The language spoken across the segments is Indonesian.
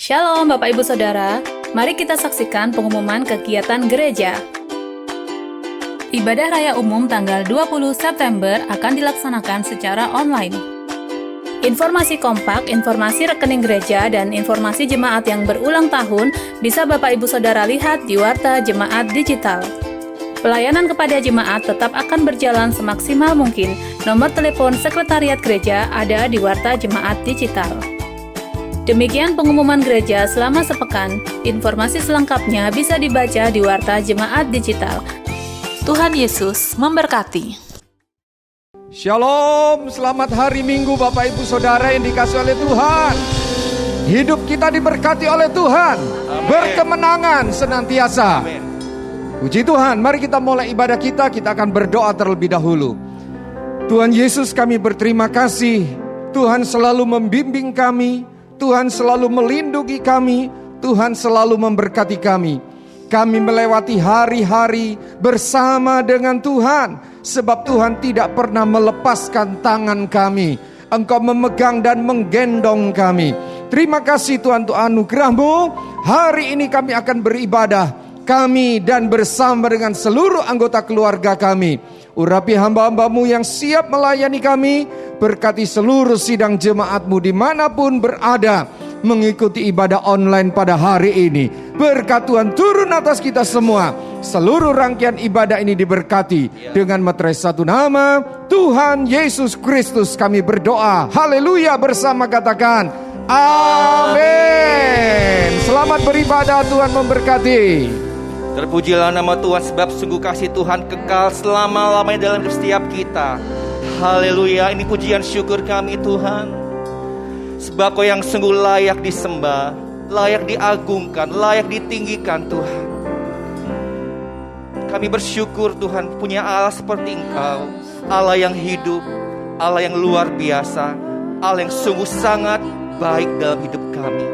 Shalom Bapak Ibu Saudara, mari kita saksikan pengumuman kegiatan gereja. Ibadah Raya Umum tanggal 20 September akan dilaksanakan secara online. Informasi kompak, informasi rekening gereja, dan informasi jemaat yang berulang tahun bisa Bapak Ibu Saudara lihat di Warta Jemaat Digital. Pelayanan kepada jemaat tetap akan berjalan semaksimal mungkin. Nomor telepon Sekretariat Gereja ada di Warta Jemaat Digital. Demikian pengumuman gereja selama sepekan. Informasi selengkapnya bisa dibaca di Warta Jemaat Digital. Tuhan Yesus memberkati. Shalom, selamat hari Minggu Bapak Ibu Saudara yang dikasihi oleh Tuhan. Hidup kita diberkati oleh Tuhan. Amen. Berkemenangan senantiasa. Amen. Puji Tuhan, mari kita mulai ibadah kita akan berdoa terlebih dahulu. Tuhan Yesus, kami berterima kasih. Tuhan selalu membimbing kami, Tuhan selalu melindungi kami, Tuhan selalu memberkati kami. Kami melewati hari-hari bersama dengan Tuhan, sebab Tuhan tidak pernah melepaskan tangan kami. Engkau memegang dan menggendong kami. Terima kasih Tuhan untuk anugerah-Mu. Hari ini kami akan beribadah, kami dan bersama dengan seluruh anggota keluarga kami. Urapi hamba-hamba-Mu yang siap melayani kami. Berkati seluruh sidang jemaat-Mu dimanapun berada mengikuti ibadah online pada hari ini. Berkat Tuhan turun atas kita semua. Seluruh rangkaian ibadah ini diberkati. Dengan meterai satu nama, Tuhan Yesus Kristus kami berdoa. Haleluya, bersama katakan amin. Selamat beribadah, Tuhan memberkati. Terpujilah nama Tuhan, sebab sungguh kasih Tuhan kekal selama-lamanya dalam hidup setiap kita. Haleluya, ini pujian syukur kami Tuhan. Sebab Kau yang sungguh layak disembah, layak diagungkan, layak ditinggikan Tuhan. Kami bersyukur Tuhan punya Allah seperti Engkau, Allah yang hidup, Allah yang luar biasa, Allah yang sungguh sangat baik dalam hidup kami.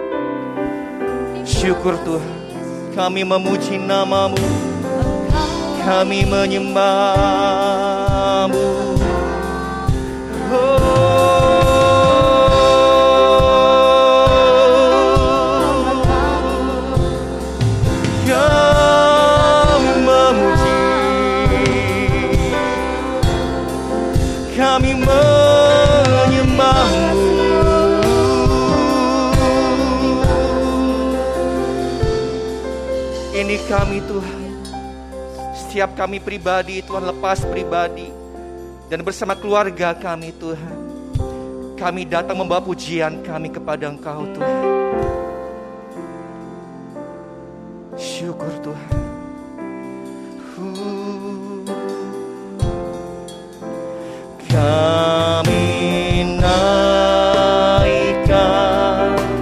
Syukur Tuhan, kami memuji nama-Mu, kami menyembah-Mu. Kami menyembah-Mu. Ini kami Tuhan. Setiap kami pribadi Tuhan, lepas pribadi dan bersama keluarga kami Tuhan, kami datang membawa pujian kami kepada Engkau Tuhan. Syukur Tuhan. Kami naikkan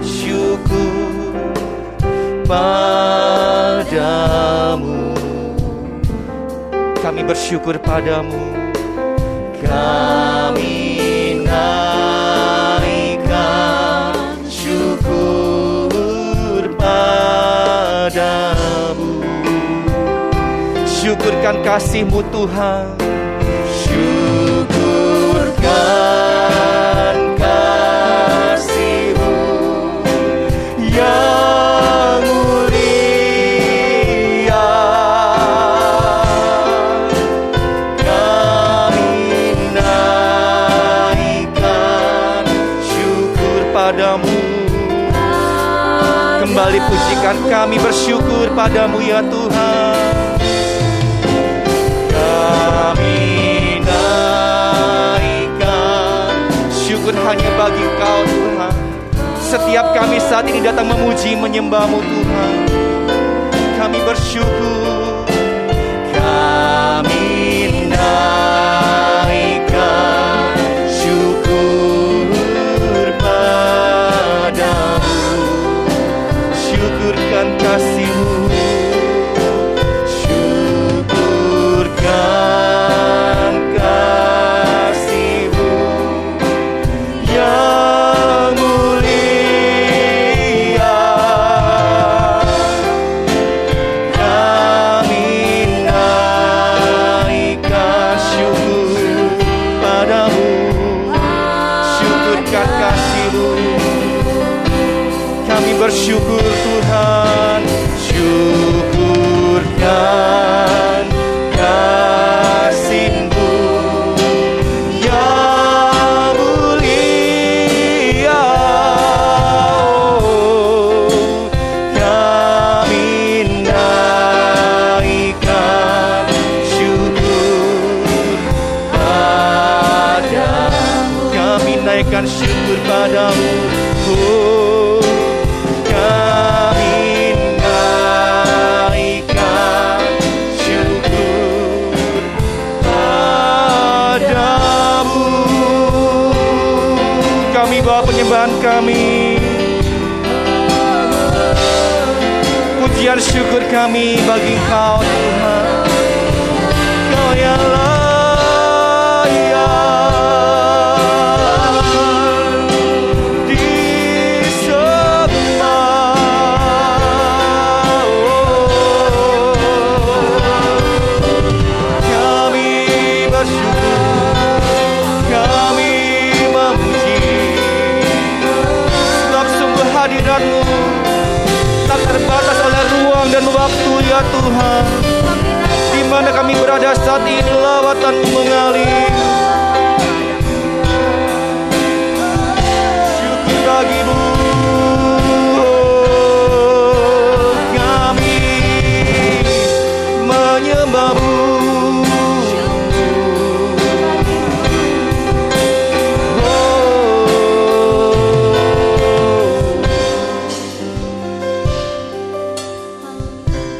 syukur padamu. Kami bersyukur padamu. Kami naikkan syukur padamu. Syukurkan kasih-Mu Tuhan. Syukurkan kasih-Mu yang mulia. Kami naikkan syukur padamu. Kembali pujikan, kami bersyukur padamu ya Tuhan. Hanya bagi Engkau Tuhan. Setiap kami saat ini datang memuji menyembah-Mu Tuhan. Kami bersyukur. Kami naikkan syukur padamu. Syukurkan kasih-Mu. Syukurkan kasih-Mu yang mulia. Kami bersyukur Tuhan, syukurkan kasih-Mu yang mulia. Kami naikkan syukur padamu, kami naikkan syukur padamu. Oh, kami naikkan syukur padamu. Kami bawa penyembahan kami, pujian syukur kami bagi Engkau Tuhan. Kau yang layak hadirat-Mu tak terbatas oleh ruang dan waktu ya Tuhan. Di mana kami berada saat ini, lawatan-Mu mengalir. Syukur bagi-Mu, kami menyembah-Mu.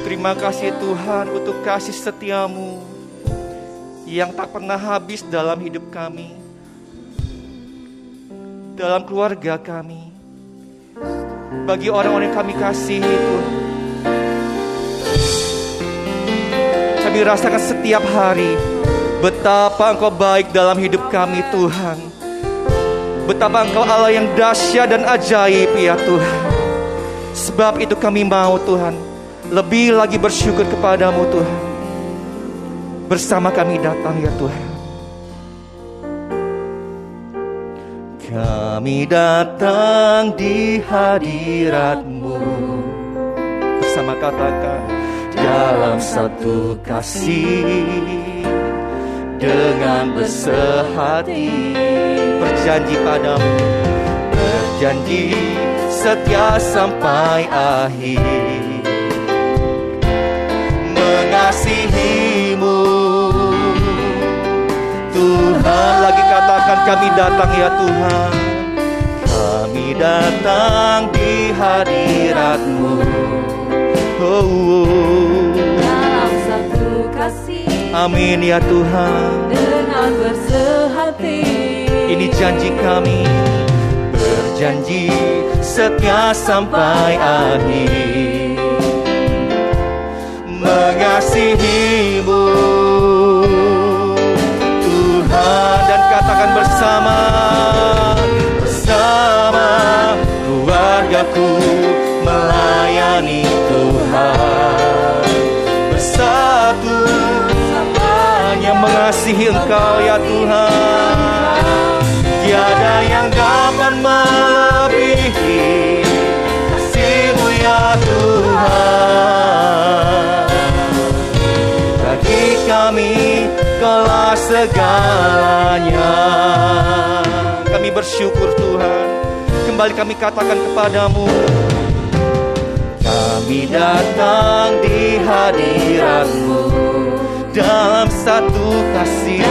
Terima kasih Tuhan untuk kasih setia-Mu yang tak pernah habis dalam hidup kami, dalam keluarga kami, bagi orang-orang yang kami kasihi Tuhan. Kami rasakan setiap hari betapa Engkau baik dalam hidup kami Tuhan. Betapa Engkau Allah yang dahsyat dan ajaib ya Tuhan. Sebab itu kami mau Tuhan lebih lagi bersyukur kepadamu Tuhan. Bersama kami datang ya Tuhan. Kami datang di hadirat-Mu, bersama katakan, dalam satu kasih, dengan bersehati, berjanji padamu, berjanji setia sampai akhir. Mengasihi-Mu Tuhan, lagi katakan kami datang ya Tuhan. Kami datang di hadirat-Mu, dalam satu kasih, amin ya Tuhan. dengan bersehati, ini janji kami, berjanji setia sampai akhir. Mengasihi-Mu Tuhan, dan katakan bersama keluargaku melayani Tuhan, bersatu hanya mengasihi Engkau ya Tuhan. Tiada yang dapat melebihi kasih-Mu ya Tuhan. Bagi kami Kaulah segalanya. Kami bersyukur Tuhan. Kembali kami katakan kepadamu, kami datang di hadirat-Mu dalam satu kasih,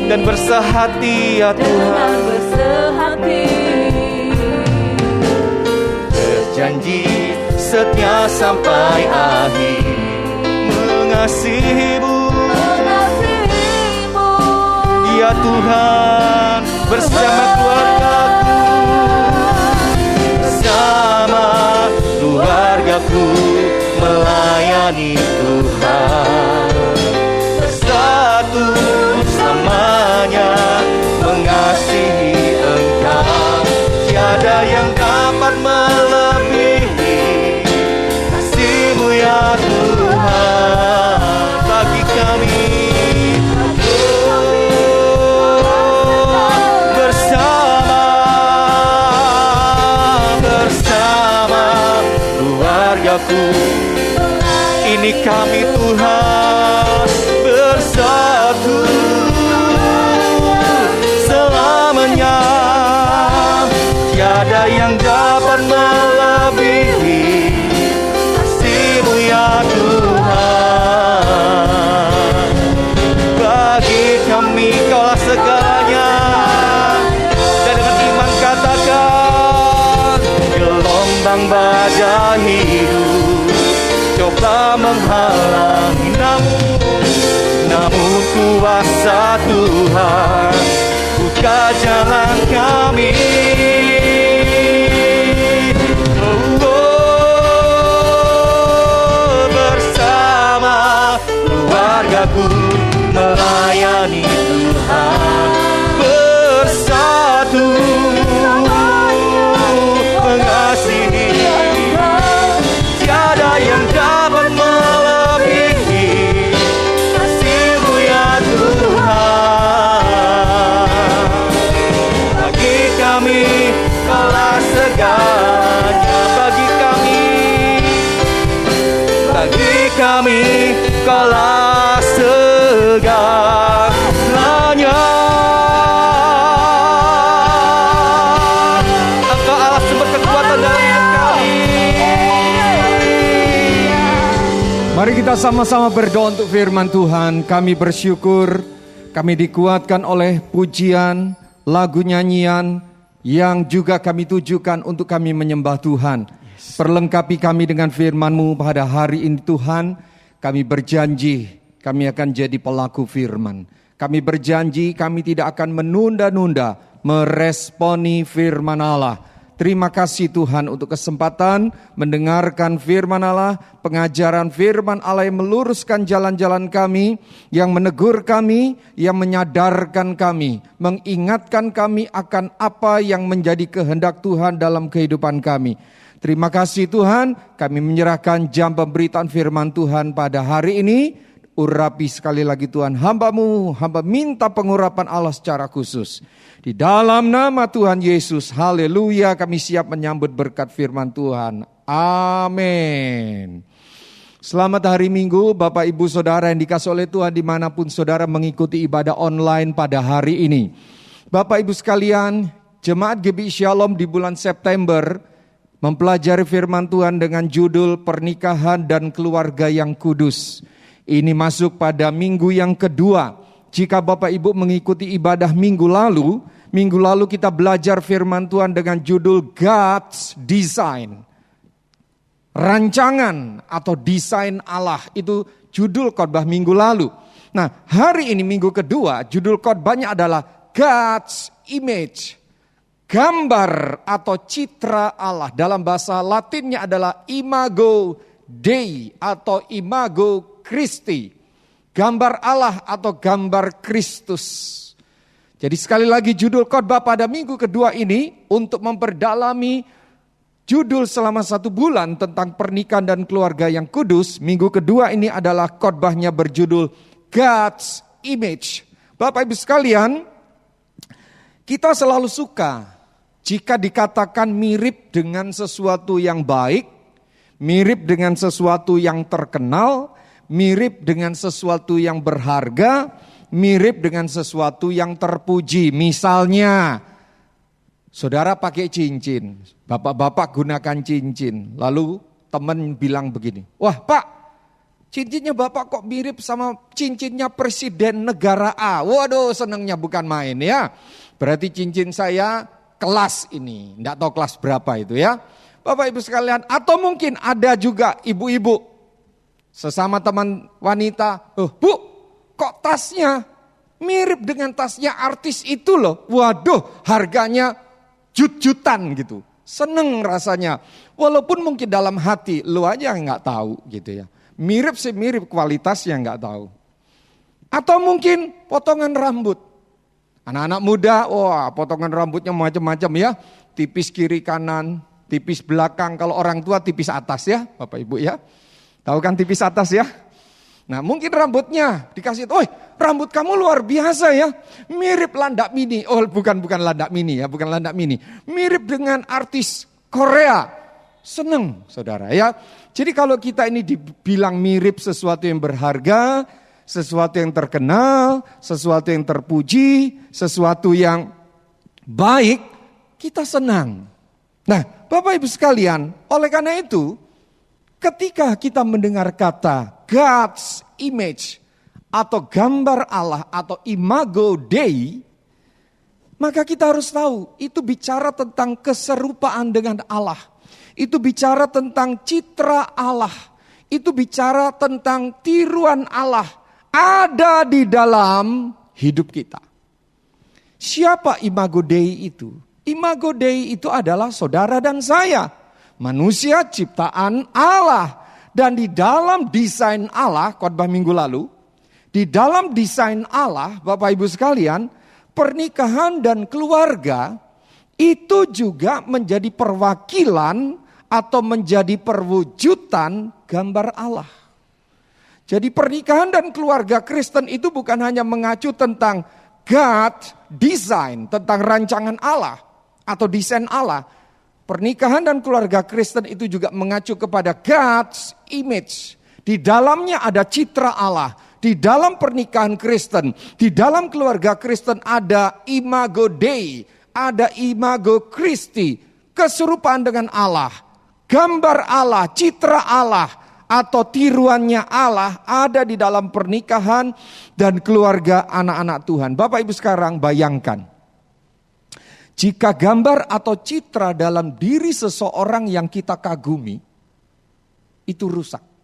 dan bersehati ya Tuhan, dengan bersehati, berjanji setia sampai akhir. Mengasihi-Mu ya Tuhan, bersama keluargaku, bersama keluargaku melayani Tuhan, bersatu selamanya mengasihi Engkau. Tiada yang dapat melebihi kasih-Mu ya Tuhan bagi kami. Bersama Namun kuasa Tuhan buka jalan kami. Bersama keluargaku melayani Tuhan, bersatu mengasihi, tiada yang dapat melebihi kasih-Mu ya Tuhan. Bagi kami Kaulah segalanya, bagi kami Kaulah segalanya. Engkau Allah sumber kekuatan dalam hidup kami. Mari kita sama-sama berdoa untuk firman Tuhan. Kami bersyukur kami dikuatkan oleh pujian, lagu nyanyian yang juga kami tujukan untuk kami menyembah Tuhan. Perlengkapi kami dengan firman-Mu pada hari ini Tuhan. Kami berjanji kami akan jadi pelaku firman. Kami berjanji kami tidak akan menunda-nunda meresponi firman Allah. Terima kasih Tuhan untuk kesempatan mendengarkan firman Allah, pengajaran firman Allah yang meluruskan jalan-jalan kami, yang menegur kami, yang menyadarkan kami, mengingatkan kami akan apa yang menjadi kehendak Tuhan dalam kehidupan kami. Terima kasih Tuhan, kami menyerahkan jam pemberitaan firman Tuhan pada hari ini. Urapi sekali lagi Tuhan hamba-Mu, hamba minta pengurapan Allah secara khusus. Di dalam nama Tuhan Yesus, haleluya, kami siap menyambut berkat firman Tuhan. Amin. Selamat hari Minggu Bapak Ibu Saudara yang dikasih oleh Tuhan dimanapun saudara mengikuti ibadah online pada hari ini. Bapak Ibu sekalian, Jemaat GBI Shalom di bulan September mempelajari firman Tuhan dengan judul Pernikahan dan Keluarga yang Kudus. Ini masuk pada minggu yang kedua. Jika Bapak Ibu mengikuti ibadah minggu lalu kita belajar firman Tuhan dengan judul God's Design. Rancangan atau desain Allah, itu judul khotbah minggu lalu. Nah, hari ini minggu kedua, judul khotbahnya adalah God's Image. Gambar atau citra Allah, dalam bahasa Latinnya adalah Imago Dei atau Imago Christi, gambar Allah atau gambar Kristus. Jadi sekali lagi judul khotbah pada minggu kedua ini untuk memperdalami judul selama 1 bulan tentang pernikahan dan keluarga yang kudus. Minggu kedua ini adalah khotbahnya berjudul God's Image. Bapak Ibu sekalian, kita selalu suka jika dikatakan mirip dengan sesuatu yang baik, mirip dengan sesuatu yang terkenal, mirip dengan sesuatu yang berharga, mirip dengan sesuatu yang terpuji. Misalnya, saudara pakai cincin, bapak-bapak gunakan cincin, lalu teman bilang begini, wah Pak, cincinnya Bapak kok mirip sama cincinnya presiden negara A. Waduh, senangnya bukan main ya. Berarti cincin saya kelas ini, enggak tahu kelas berapa itu ya. Bapak Ibu sekalian, atau mungkin ada juga ibu-ibu sesama teman wanita, Bu, kok tasnya mirip dengan tasnya artis itu loh. Waduh, harganya jut-jutan gitu. Seneng rasanya. Walaupun mungkin dalam hati lu aja nggak tahu gitu ya. Mirip sih mirip, kualitasnya nggak tahu. Atau mungkin potongan rambut. Anak-anak muda, wah potongan rambutnya macam-macam ya. Tipis kiri kanan, tipis belakang. Kalau orang tua tipis atas ya, Bapak Ibu ya. Tahu kan tipis atas ya? Nah mungkin rambutnya dikasih, rambut kamu luar biasa ya. Mirip Landak Mini. Oh bukan Landak Mini ya, bukan Landak Mini. Mirip dengan artis Korea. Seneng saudara ya. Jadi kalau kita ini dibilang mirip sesuatu yang berharga, sesuatu yang terkenal, sesuatu yang terpuji, sesuatu yang baik, kita senang. Nah Bapak Ibu sekalian, oleh karena itu, ketika kita mendengar kata God's Image atau gambar Allah atau Imago Dei, maka kita harus tahu itu bicara tentang keserupaan dengan Allah. Itu bicara tentang citra Allah. itu bicara tentang tiruan Allah ada di dalam hidup kita. Siapa Imago Dei itu? Imago Dei itu adalah saudara dan saya. Manusia ciptaan Allah. Dan di dalam desain Allah, khotbah minggu lalu, di dalam desain Allah, Bapak Ibu sekalian, pernikahan dan keluarga itu juga menjadi perwakilan atau menjadi perwujudan gambar Allah. Jadi pernikahan dan keluarga Kristen itu bukan hanya mengacu tentang God design, tentang rancangan Allah atau desain Allah. Pernikahan dan keluarga Kristen itu juga mengacu kepada God's image. Di dalamnya ada citra Allah. Di dalam pernikahan Kristen, di dalam keluarga Kristen ada imago Dei, ada imago Christi, keserupaan dengan Allah, gambar Allah, citra Allah, atau tiruannya Allah ada di dalam pernikahan dan keluarga anak-anak Tuhan. Bapak Ibu sekarang bayangkan, jika gambar atau citra dalam diri seseorang yang kita kagumi, itu rusak.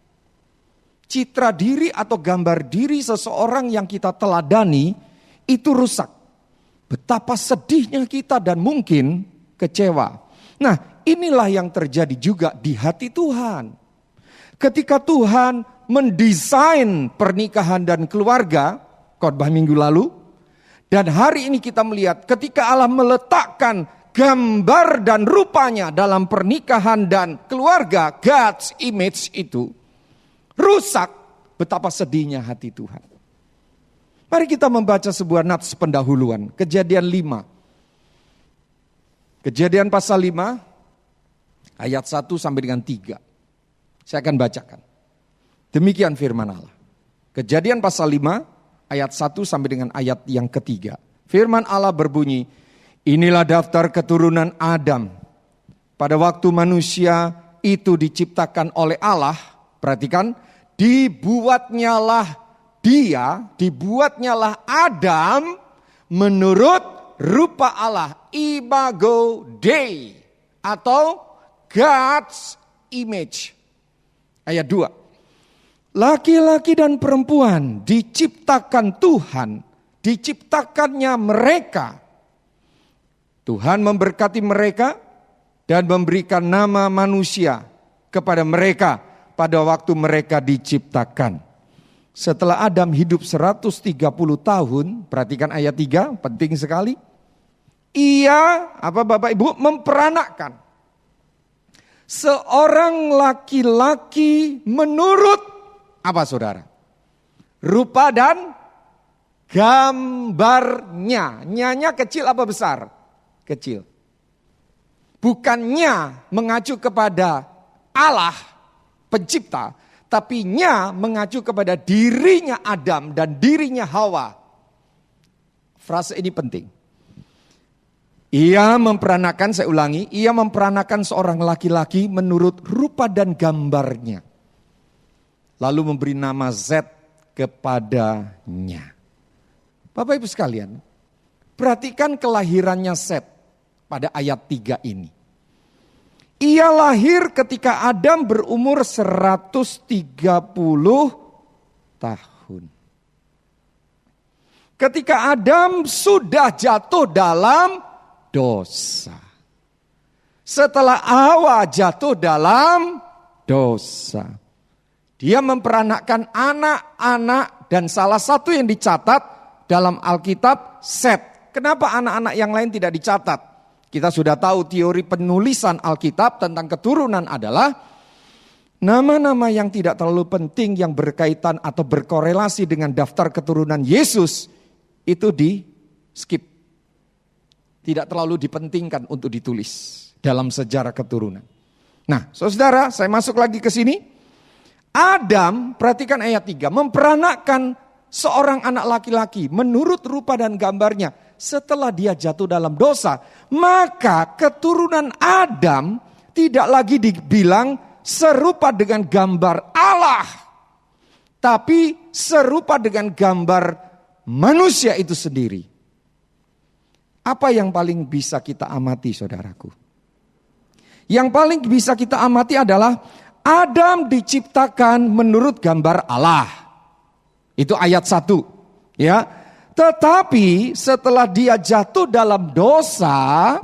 Citra diri atau gambar diri seseorang yang kita teladani, itu rusak. Betapa sedihnya kita dan mungkin kecewa. Nah, inilah yang terjadi juga di hati Tuhan. Ketika Tuhan mendesain pernikahan dan keluarga, khotbah minggu lalu, dan hari ini kita melihat ketika Allah meletakkan gambar dan rupanya dalam pernikahan dan keluarga, God's image itu rusak, betapa sedihnya hati Tuhan. Mari kita membaca sebuah nats pendahuluan, Kejadian 5. Kejadian pasal 5, ayat 1 sampai dengan 3. Saya akan bacakan. Demikian firman Allah. Kejadian pasal 5 ayat 1 sampai dengan ayat yang ketiga. Firman Allah berbunyi, inilah daftar keturunan Adam. Pada waktu manusia itu diciptakan oleh Allah, perhatikan, dibuatnyalah Adam menurut rupa Allah, imago Dei atau God's image. Ayat 2. Laki-laki dan perempuan diciptakan Tuhan, diciptakannya mereka. Tuhan memberkati mereka dan memberikan nama manusia kepada mereka pada waktu mereka diciptakan. Setelah Adam hidup 130 tahun, perhatikan ayat 3, penting sekali. Ia, Bapak Ibu, memperanakkan seorang laki-laki menurut apa saudara? Rupa dan gambarnya. Nyanya kecil apa besar? Kecil. Bukannya mengacu kepada Allah pencipta, tapi nya mengacu kepada dirinya Adam dan dirinya Hawa. Frase ini penting. Ia memperanakan, saya ulangi, ia memperanakan seorang laki-laki menurut rupa dan gambarnya. Lalu memberi nama Z kepadanya. Bapak Ibu sekalian, perhatikan kelahirannya Set pada ayat 3 ini. Ia lahir ketika Adam berumur 130 tahun. Ketika Adam sudah jatuh dalam dosa. Setelah Hawa jatuh dalam dosa. Dia memperanakkan anak-anak dan salah satu yang dicatat dalam Alkitab Set. Kenapa anak-anak yang lain tidak dicatat? Kita sudah tahu teori penulisan Alkitab tentang keturunan adalah nama-nama yang tidak terlalu penting yang berkaitan atau berkorelasi dengan daftar keturunan Yesus itu di skip. Tidak terlalu dipentingkan untuk ditulis dalam sejarah keturunan. Nah, saudara, saya masuk lagi ke sini. Adam, perhatikan ayat 3, memperanakkan seorang anak laki-laki menurut rupa dan gambarnya. Setelah dia jatuh dalam dosa, maka keturunan Adam tidak lagi dibilang serupa dengan gambar Allah, tapi serupa dengan gambar manusia itu sendiri. Apa yang paling bisa kita amati, saudaraku? Yang paling bisa kita amati adalah Adam diciptakan menurut gambar Allah. Itu ayat 1. Ya. Tetapi setelah dia jatuh dalam dosa,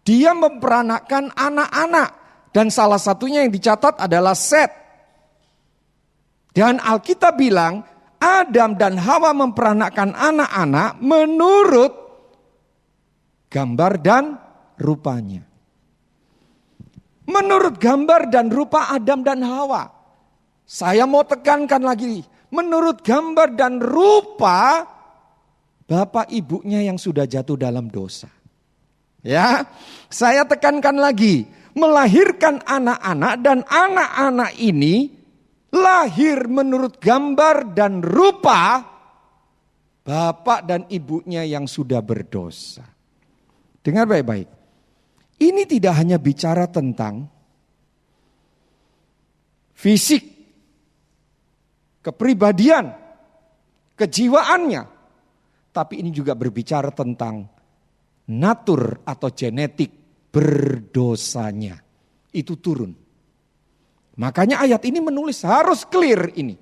dia memperanakan anak-anak. Dan salah satunya yang dicatat adalah Set. Dan Alkitab bilang, Adam dan Hawa memperanakan anak-anak menurut gambar dan rupanya. Menurut gambar dan rupa Adam dan Hawa. Saya mau tekankan lagi. Menurut gambar dan rupa bapak ibunya yang sudah jatuh dalam dosa. Ya, saya tekankan lagi. Melahirkan anak-anak dan anak-anak ini lahir menurut gambar dan rupa bapak dan ibunya yang sudah berdosa. Dengar baik-baik. Ini tidak hanya bicara tentang fisik, kepribadian, kejiwaannya. Tapi ini juga berbicara tentang natur atau genetik berdosanya. Itu turun. Makanya ayat ini menulis harus clear ini.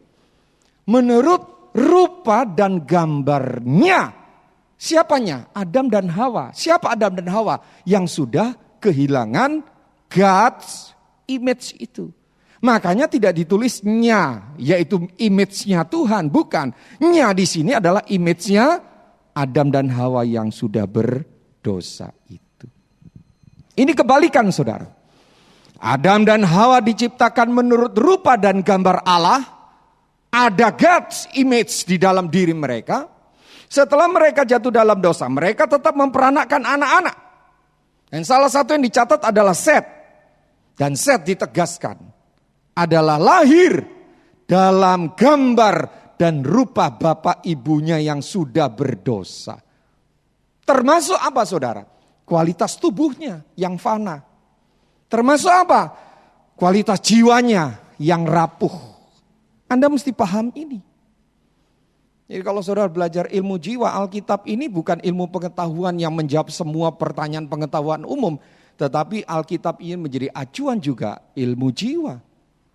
Menurut rupa dan gambarnya. Siapanya? Adam dan Hawa. Siapa Adam dan Hawa? Yang sudah kehilangan God's image itu. Makanya tidak ditulisnya, yaitu image-nya Tuhan. Bukan. Nya di sini adalah image-nya Adam dan Hawa yang sudah berdosa itu. Ini kebalikan saudara. Adam dan Hawa diciptakan menurut rupa dan gambar Allah. Ada God's image di dalam diri mereka. Setelah mereka jatuh dalam dosa, mereka tetap memperanakkan anak-anak. Dan salah satu yang dicatat adalah Set. Dan Set ditegaskan adalah lahir dalam gambar dan rupa bapak ibunya yang sudah berdosa. Termasuk apa saudara? Kualitas tubuhnya yang fana. Termasuk apa? Kualitas jiwanya yang rapuh. Anda mesti paham ini. Jadi kalau saudara belajar ilmu jiwa, Alkitab ini bukan ilmu pengetahuan yang menjawab semua pertanyaan pengetahuan umum. Tetapi Alkitab ini menjadi acuan juga ilmu jiwa.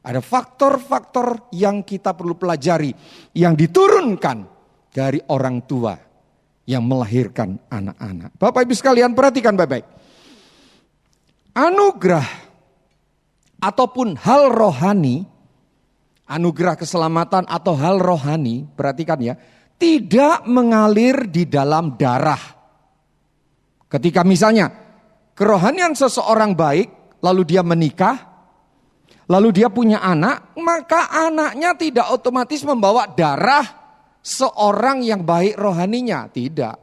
Ada faktor-faktor yang kita perlu pelajari. Yang diturunkan dari orang tua yang melahirkan anak-anak. Bapak Ibu sekalian perhatikan baik-baik. Anugerah ataupun hal rohani, anugerah keselamatan atau hal rohani, perhatikan ya, tidak mengalir di dalam darah. Ketika misalnya kerohanian seseorang baik, lalu dia menikah, lalu dia punya anak, maka anaknya tidak otomatis membawa darah seorang yang baik rohaninya, tidak.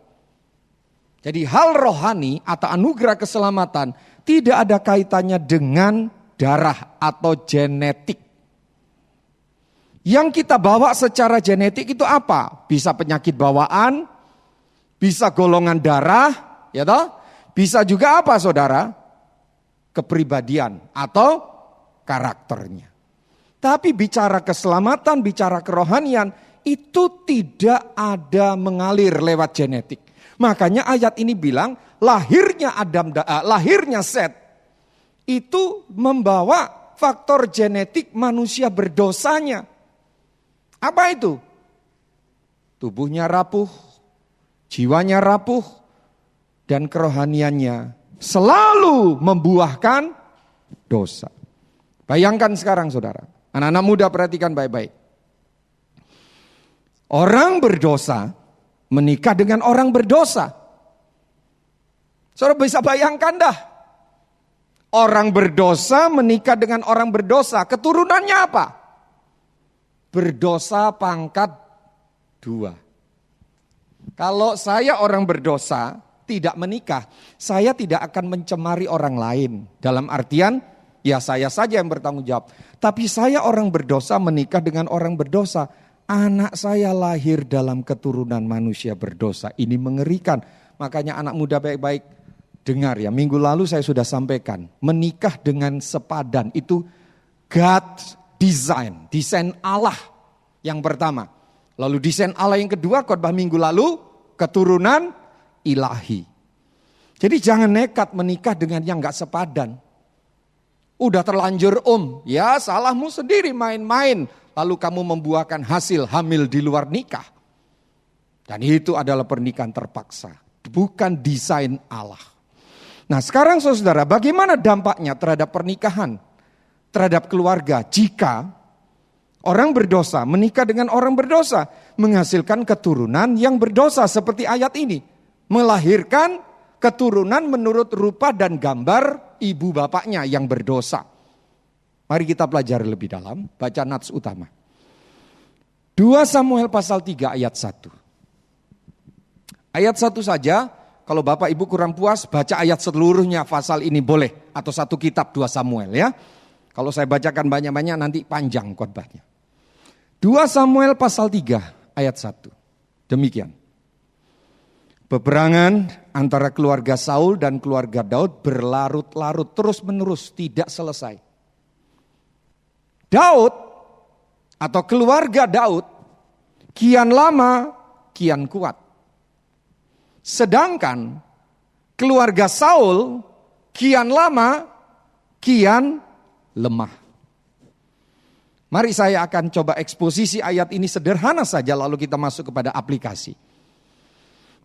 Jadi hal rohani atau anugerah keselamatan tidak ada kaitannya dengan darah atau genetik. Yang kita bawa secara genetik itu apa? Bisa penyakit bawaan, bisa golongan darah, ya toh? Bisa juga apa saudara? Kepribadian atau karakternya. Tapi bicara keselamatan, bicara kerohanian, itu tidak ada mengalir lewat genetik. Makanya ayat ini bilang lahirnya lahirnya Set itu membawa faktor genetik manusia berdosanya. Apa itu? Tubuhnya rapuh, jiwanya rapuh, dan kerohaniannya selalu membuahkan dosa. Bayangkan sekarang saudara, anak-anak muda perhatikan baik-baik. Orang berdosa menikah dengan orang berdosa. Saudara bisa bayangkan dah. Orang berdosa menikah dengan orang berdosa. Keturunannya apa? Berdosa pangkat 2. Kalau saya orang berdosa tidak menikah, saya tidak akan mencemari orang lain. Dalam artian, ya saya saja yang bertanggung jawab. Tapi saya orang berdosa menikah dengan orang berdosa. Anak saya lahir dalam keturunan manusia berdosa. Ini mengerikan. Makanya anak muda baik-baik dengar ya. Minggu lalu saya sudah sampaikan. Menikah dengan sepadan itu God's design. Desain Allah yang pertama. Lalu desain Allah yang kedua khotbah minggu lalu. Keturunan ilahi. Jadi jangan nekat menikah dengan yang gak sepadan. Udah terlanjur ya salahmu sendiri main-main. Lalu kamu membuahkan hasil hamil di luar nikah. Dan itu adalah pernikahan terpaksa. Bukan desain Allah. Nah sekarang saudara, bagaimana dampaknya terhadap pernikahan? Terhadap keluarga jika orang berdosa menikah dengan orang berdosa. Menghasilkan keturunan yang berdosa seperti ayat ini. Melahirkan keturunan menurut rupa dan gambar ibu bapaknya yang berdosa. Mari kita pelajari lebih dalam, baca nats utama. 2 Samuel pasal 3 ayat 1. Ayat 1 saja, kalau Bapak Ibu kurang puas, baca ayat seluruhnya pasal ini boleh. Atau satu kitab 2 Samuel ya. Kalau saya bacakan banyak-banyak nanti panjang khotbahnya. 2 Samuel pasal 3 ayat 1. Demikian. Peperangan antara keluarga Saul dan keluarga Daud berlarut-larut terus-menerus tidak selesai. Daud atau keluarga Daud kian lama kian kuat. Sedangkan keluarga Saul kian lama kian lemah. Mari saya akan coba eksposisi ayat ini sederhana saja lalu kita masuk kepada aplikasi.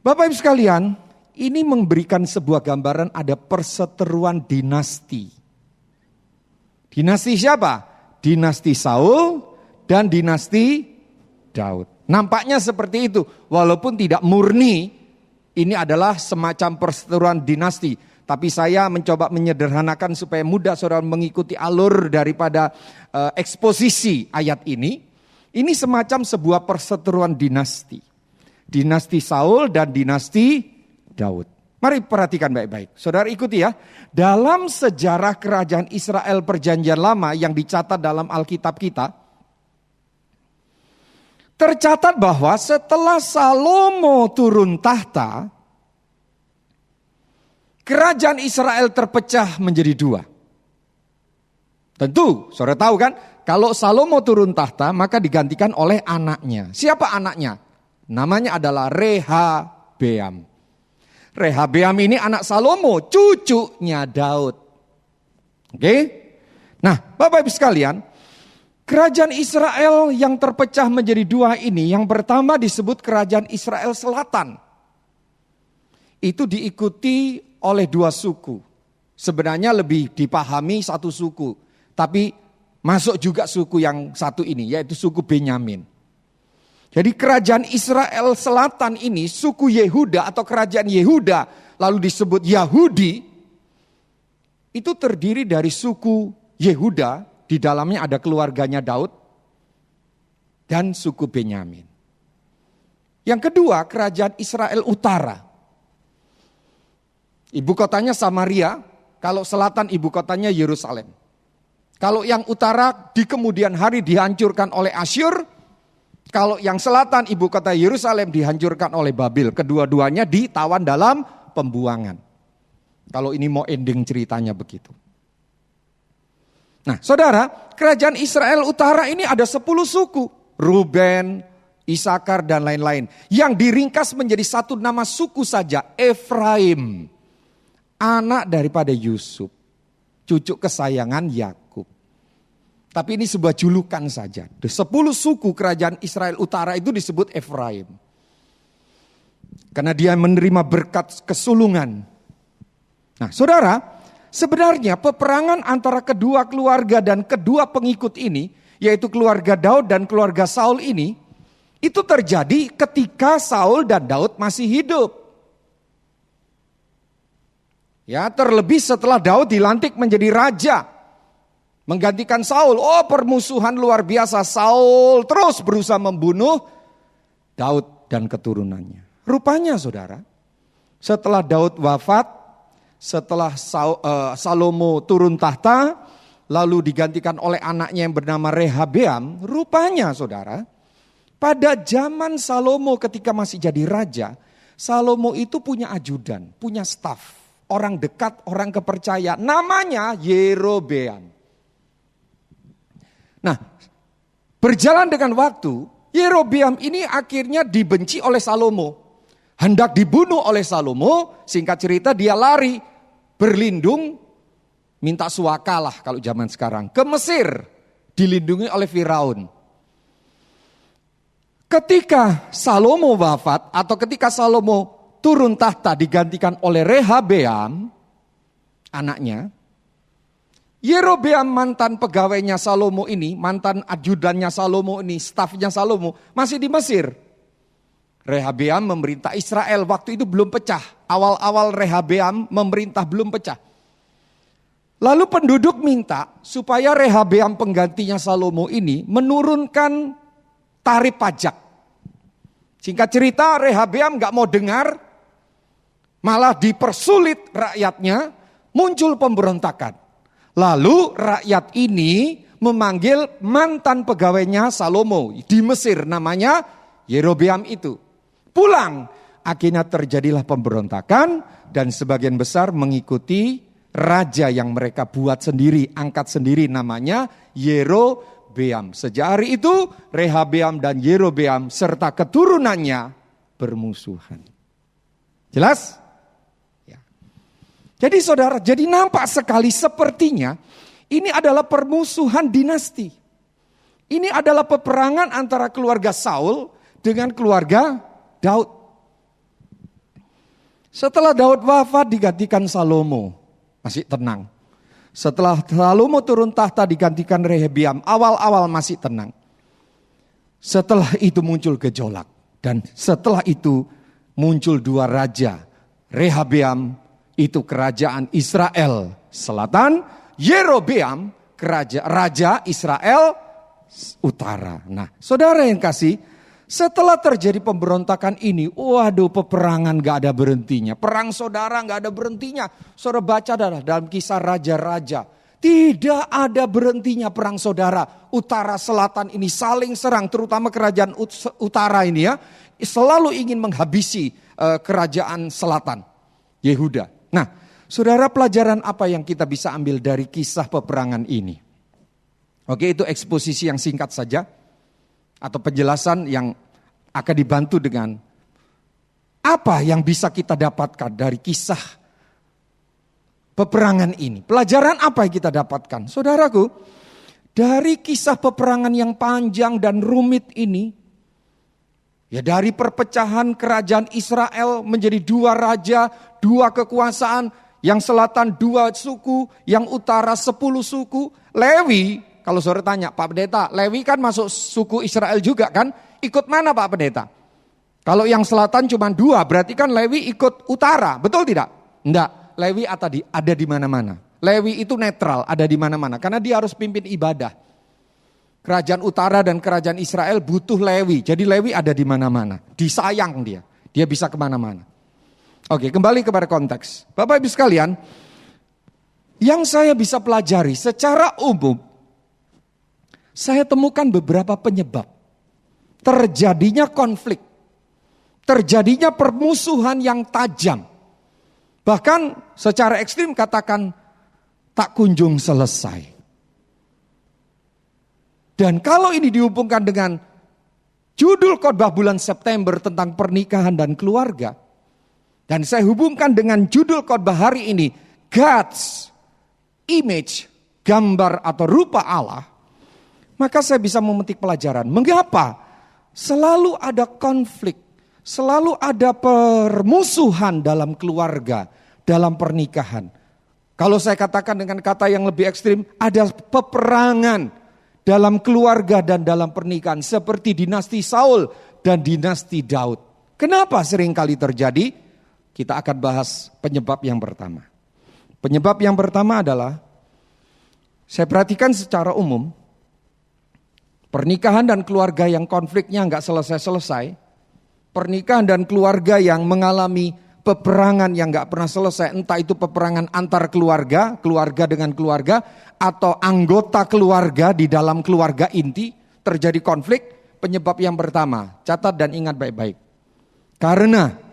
Bapak Ibu sekalian, ini memberikan sebuah gambaran ada perseteruan dinasti. Dinasti siapa? Dinasti Saul dan dinasti Daud. Nampaknya seperti itu, walaupun tidak murni, ini adalah semacam perseteruan dinasti. Tapi saya mencoba menyederhanakan supaya mudah saudara mengikuti alur daripada eksposisi ayat ini. Ini semacam sebuah perseteruan dinasti. Dinasti Saul dan dinasti Daud. Mari perhatikan baik-baik. Saudara ikuti ya. Dalam sejarah kerajaan Israel perjanjian lama yang dicatat dalam Alkitab kita. Tercatat bahwa setelah Salomo turun tahta. Kerajaan Israel terpecah menjadi 2. Tentu saudara tahu kan. Kalau Salomo turun tahta maka digantikan oleh anaknya. Siapa anaknya? Namanya adalah Rehabeam. Rehabeam ini anak Salomo, cucunya Daud. Oke? Nah, Bapak Ibu sekalian, kerajaan Israel yang terpecah menjadi 2 ini, yang pertama disebut kerajaan Israel Selatan. Itu diikuti oleh 2 suku. Sebenarnya lebih dipahami 1 suku, tapi masuk juga suku yang satu ini, yaitu suku Benyamin. Jadi kerajaan Israel Selatan ini, suku Yehuda atau kerajaan Yehuda, lalu disebut Yahudi, itu terdiri dari suku Yehuda, di dalamnya ada keluarganya Daud, dan suku Benyamin. Yang kedua, kerajaan Israel Utara. Ibu kotanya Samaria, kalau selatan ibu kotanya Yerusalem. Kalau yang utara di kemudian hari dihancurkan oleh Asyur. Kalau yang selatan ibu kota Yerusalem dihancurkan oleh Babil. Kedua-duanya ditawan dalam pembuangan. Kalau ini mau ending ceritanya begitu. Nah saudara, kerajaan Israel Utara ini ada 10 suku. Ruben, Isakar dan lain-lain. Yang diringkas menjadi satu nama suku saja, Efraim. Anak daripada Yusuf. Cucu kesayangan Yakub. Tapi ini sebuah julukan saja. 10 suku kerajaan Israel Utara itu disebut Efraim. Karena dia menerima berkat kesulungan. Nah saudara, sebenarnya peperangan antara kedua keluarga dan kedua pengikut ini, yaitu keluarga Daud dan keluarga Saul ini, itu terjadi ketika Saul dan Daud masih hidup. Ya, terlebih setelah Daud dilantik menjadi raja. Menggantikan Saul, permusuhan luar biasa. Saul terus berusaha membunuh Daud dan keturunannya. Rupanya saudara, setelah Daud wafat, setelah Salomo turun tahta, lalu digantikan oleh anaknya yang bernama Rehabeam. Rupanya saudara, pada zaman Salomo ketika masih jadi raja, Salomo itu punya ajudan, punya staf. Orang dekat, orang kepercaya, namanya Yerobeam. Nah, berjalan dengan waktu, Yerobeam ini akhirnya dibenci oleh Salomo. Hendak dibunuh oleh Salomo, singkat cerita dia lari, berlindung minta suaka lah kalau zaman sekarang. Ke Mesir, dilindungi oleh Firaun. Ketika Salomo wafat atau ketika Salomo turun tahta digantikan oleh Rehabeam, anaknya, Yerobeam mantan pegawainya Salomo ini, mantan ajudannya Salomo ini, stafnya Salomo masih di Mesir. Rehabeam memerintah Israel, waktu itu belum pecah. Awal-awal Rehabeam memerintah belum pecah. Lalu penduduk minta supaya Rehabeam penggantinya Salomo ini menurunkan tarif pajak. Singkat cerita Rehabeam gak mau dengar, malah dipersulit rakyatnya, muncul pemberontakan. Lalu rakyat ini memanggil mantan pegawainya Salomo di Mesir, namanya Yerobeam itu. Pulang, akhirnya terjadilah pemberontakan dan sebagian besar mengikuti raja yang mereka buat sendiri, angkat sendiri, namanya Yerobeam. Sejak hari itu Rehabeam dan Yerobeam serta keturunannya bermusuhan. Jelas? Jadi saudara, jadi nampak sekali sepertinya ini adalah permusuhan dinasti. Ini adalah peperangan antara keluarga Saul dengan keluarga Daud. Setelah Daud wafat digantikan Salomo, masih tenang. Setelah Salomo turun tahta digantikan Rehabeam, awal-awal masih tenang. Setelah itu muncul gejolak. Dan setelah itu muncul dua raja, Rehabeam itu kerajaan Israel Selatan, Yerobeam raja Israel Utara. Nah, saudara yang kasih, setelah terjadi pemberontakan ini, waduh peperangan gak ada berhentinya. Perang saudara gak ada berhentinya. Saudara baca dalam kisah raja-raja. Tidak ada berhentinya perang saudara. Utara selatan ini saling serang, terutama kerajaan utara ini ya. Selalu ingin menghabisi kerajaan selatan, Yehuda. Nah, saudara, pelajaran apa yang kita bisa ambil dari kisah peperangan ini? Oke, itu eksposisi yang singkat saja. Atau penjelasan yang akan dibantu dengan apa yang bisa kita dapatkan dari kisah peperangan ini. Pelajaran apa yang kita dapatkan? Saudaraku, dari kisah peperangan yang panjang dan rumit ini, ya dari perpecahan kerajaan Israel menjadi dua raja, dua kekuasaan, yang selatan 2 suku, yang utara 10 suku. Lewi, kalau saudara tanya, Pak Pendeta, Lewi kan masuk suku Israel juga kan? Ikut mana Pak Pendeta? Kalau yang selatan cuma 2, berarti kan Lewi ikut utara, betul tidak? Enggak, Lewi ada di mana-mana. Lewi itu netral, ada di mana-mana, karena dia harus pimpin ibadah. Kerajaan utara dan kerajaan Israel butuh Lewi, jadi Lewi ada di mana-mana. Disayang dia bisa kemana-mana. Oke, kembali kepada konteks. Bapak Ibu sekalian, yang saya bisa pelajari secara umum, saya temukan beberapa penyebab terjadinya konflik, terjadinya permusuhan yang tajam. Bahkan secara ekstrim katakan tak kunjung selesai. Dan kalau ini dihubungkan dengan judul khotbah bulan September tentang pernikahan dan keluarga, dan saya hubungkan dengan judul khotbah hari ini, God's image, gambar atau rupa Allah, maka saya bisa memetik pelajaran. Mengapa selalu ada konflik, selalu ada permusuhan dalam keluarga, dalam pernikahan. Kalau saya katakan dengan kata yang lebih ekstrim, ada peperangan dalam keluarga dan dalam pernikahan seperti dinasti Saul dan dinasti Daud. Kenapa seringkali terjadi? Kita akan bahas penyebab yang pertama. Penyebab yang pertama adalah, saya perhatikan secara umum, pernikahan dan keluarga yang konfliknya nggak selesai-selesai, pernikahan dan keluarga yang mengalami peperangan yang nggak pernah selesai, entah itu peperangan antar keluarga, keluarga dengan keluarga, atau anggota keluarga di dalam keluarga inti, terjadi konflik. Penyebab yang pertama, catat dan ingat baik-baik. Karena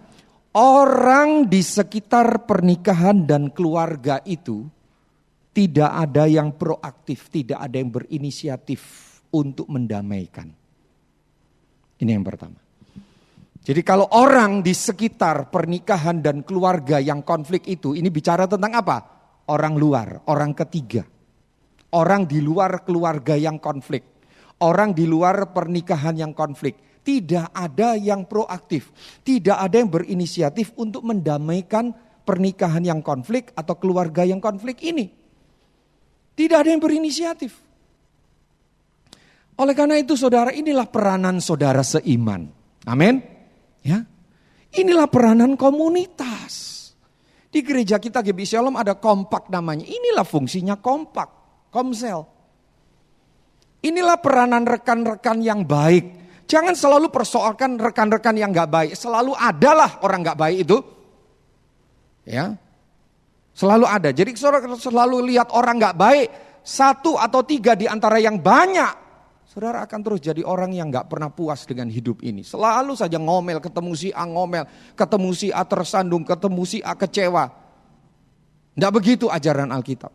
orang di sekitar pernikahan dan keluarga itu tidak ada yang proaktif, tidak ada yang berinisiatif untuk mendamaikan. Ini yang pertama. Jadi kalau orang di sekitar pernikahan dan keluarga yang konflik itu, ini bicara tentang apa? orang luar, orang ketiga. Orang di luar keluarga yang konflik. Orang di luar pernikahan yang konflik. Tidak ada yang proaktif. Tidak ada yang berinisiatif untuk mendamaikan pernikahan yang konflik atau keluarga yang konflik ini. Tidak ada yang berinisiatif. Oleh karena itu saudara, inilah peranan saudara seiman. Amin. Ya. Inilah peranan komunitas. Di gereja kita GB Shalom ada kompak namanya. Inilah fungsinya kompak, komsel. Inilah peranan rekan-rekan yang baik. Jangan selalu persoalkan rekan-rekan yang gak baik. Selalu adalah orang gak baik itu. Ya, selalu ada. Jadi saudara selalu lihat orang gak baik. 1 atau 3 di antara yang banyak. Saudara akan terus jadi orang yang gak pernah puas dengan hidup ini. Selalu saja ngomel, ketemu si A ngomel. Ketemu si A tersandung, ketemu si A kecewa. Tidak begitu ajaran Alkitab.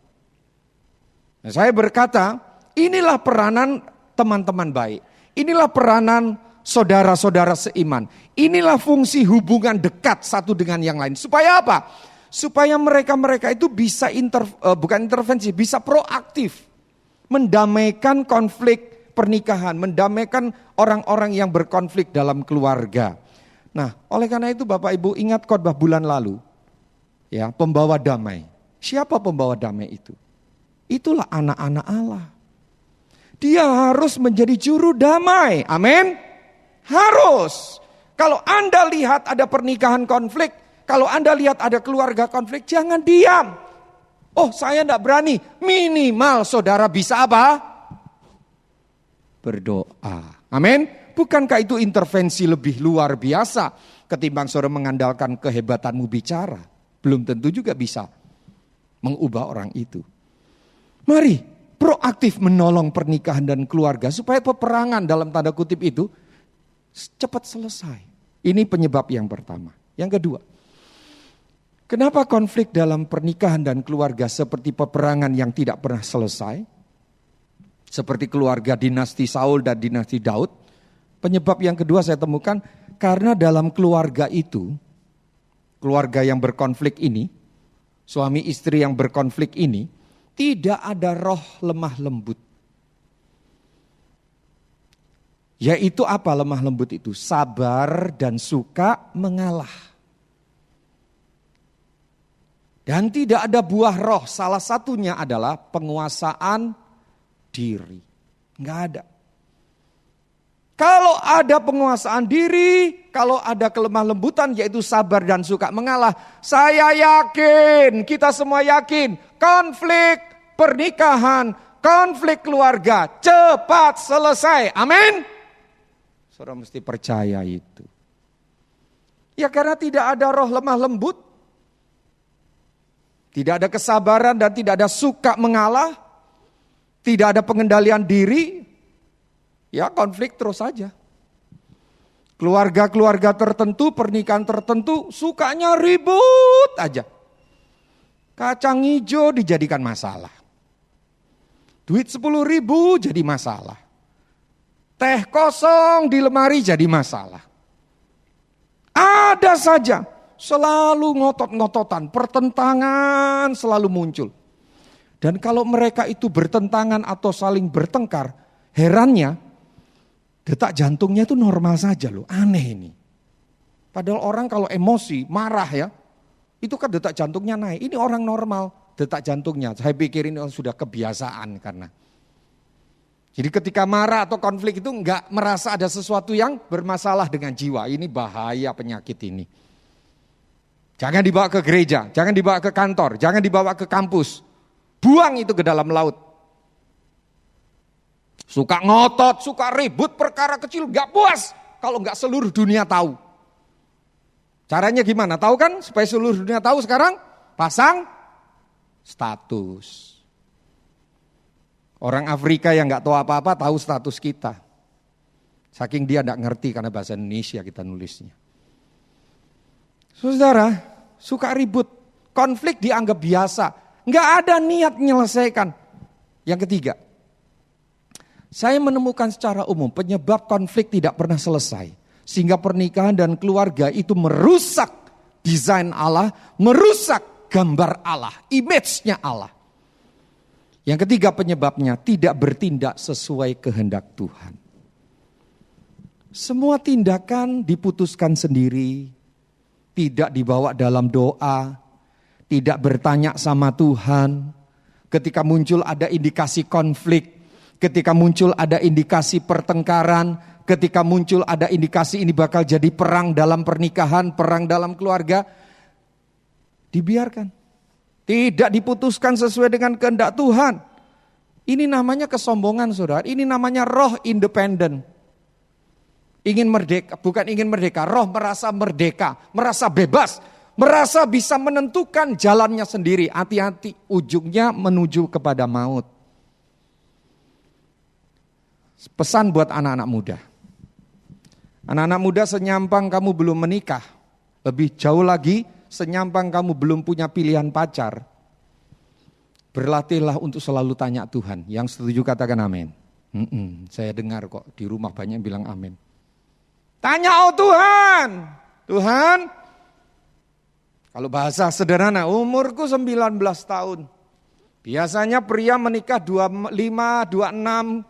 Nah, saya berkata, inilah peranan teman-teman baik. Inilah peranan saudara-saudara seiman. Inilah fungsi hubungan dekat satu dengan yang lain. Supaya apa? Supaya mereka-mereka itu bisa bukan intervensi, bisa proaktif. Mendamaikan konflik pernikahan, mendamaikan orang-orang yang berkonflik dalam keluarga. Nah, oleh karena itu Bapak Ibu ingat khotbah bulan lalu. Ya, pembawa damai. Siapa pembawa damai itu? Itulah anak-anak Allah. Dia harus menjadi juru damai. Amin. Harus. Kalau Anda lihat ada pernikahan konflik, kalau Anda lihat ada keluarga konflik, jangan diam. Oh, saya tidak berani. Minimal saudara bisa apa? Berdoa. Amin. Bukankah itu intervensi lebih luar biasa ketimbang saudara mengandalkan kehebatanmu bicara? Belum tentu juga bisa mengubah orang itu. Mari proaktif menolong pernikahan dan keluarga supaya peperangan dalam tanda kutip itu cepat selesai. Ini penyebab yang pertama. Yang kedua, kenapa konflik dalam pernikahan dan keluarga seperti peperangan yang tidak pernah selesai? Seperti keluarga dinasti Saul dan dinasti Daud. Penyebab yang kedua saya temukan karena dalam keluarga itu, keluarga yang berkonflik ini, suami istri yang berkonflik ini, tidak ada roh lemah lembut. Yaitu apa lemah lembut itu? Sabar dan suka mengalah. Dan tidak ada buah roh. Salah satunya adalah penguasaan diri. Enggak ada. Kalau ada penguasaan diri, kalau ada kelemah lembutan yaitu sabar dan suka mengalah. Saya yakin, kita semua yakin, konflik pernikahan, konflik keluarga cepat selesai. Amin. Saudara mesti percaya itu. Ya karena tidak ada roh lemah lembut. Tidak ada kesabaran dan tidak ada suka mengalah. Tidak ada pengendalian diri. Ya konflik terus saja. Keluarga-keluarga tertentu, pernikahan tertentu sukanya ribut aja. Kacang hijau dijadikan masalah. Duit 10.000 jadi masalah. Teh kosong di lemari jadi masalah. Ada saja selalu ngotot-ngototan, pertentangan selalu muncul. Dan kalau mereka itu bertentangan atau saling bertengkar, herannya detak jantungnya itu normal saja loh, aneh ini. Padahal orang kalau emosi, marah ya, itu kan detak jantungnya naik. Ini orang normal detak jantungnya, saya pikir ini sudah kebiasaan karena. Jadi ketika marah atau konflik itu enggak merasa ada sesuatu yang bermasalah dengan jiwa. Ini bahaya penyakit ini. Jangan dibawa ke gereja, jangan dibawa ke kantor, jangan dibawa ke kampus. Buang itu ke dalam laut. Suka ngotot, suka ribut perkara kecil, gak puas. Kalau gak seluruh dunia tahu. Caranya gimana? Tahu kan? Supaya seluruh dunia tahu sekarang? Pasang status. Orang Afrika yang gak tahu apa-apa tahu status kita. Saking dia gak ngerti karena bahasa Indonesia kita nulisnya. Saudara, suka ribut. Konflik dianggap biasa. Gak ada niat menyelesaikan. Yang ketiga, saya menemukan secara umum penyebab konflik tidak pernah selesai. Sehingga pernikahan dan keluarga itu merusak desain Allah, merusak gambar Allah, image-nya Allah. Yang ketiga penyebabnya, tidak bertindak sesuai kehendak Tuhan. Semua tindakan diputuskan sendiri, tidak dibawa dalam doa, tidak bertanya sama Tuhan. Ketika muncul ada indikasi konflik, ketika muncul ada indikasi pertengkaran, ketika muncul ada indikasi ini bakal jadi perang dalam pernikahan, perang dalam keluarga, dibiarkan. Tidak diputuskan sesuai dengan kehendak Tuhan. Ini namanya kesombongan, saudara. Ini namanya roh independen. Ingin merdeka, bukan ingin merdeka, roh merasa merdeka, merasa bebas, merasa bisa menentukan jalannya sendiri. Hati-hati, ujungnya menuju kepada maut. Pesan buat anak-anak muda. Anak-anak muda, senyampang kamu belum menikah, lebih jauh lagi senyampang kamu belum punya pilihan pacar, berlatihlah untuk selalu tanya Tuhan. Yang setuju katakan amin. Saya dengar kok di rumah banyak yang bilang amin. Tanya, oh Tuhan, Tuhan, kalau bahasa sederhana, umurku 19 tahun. Biasanya pria menikah 25, 26.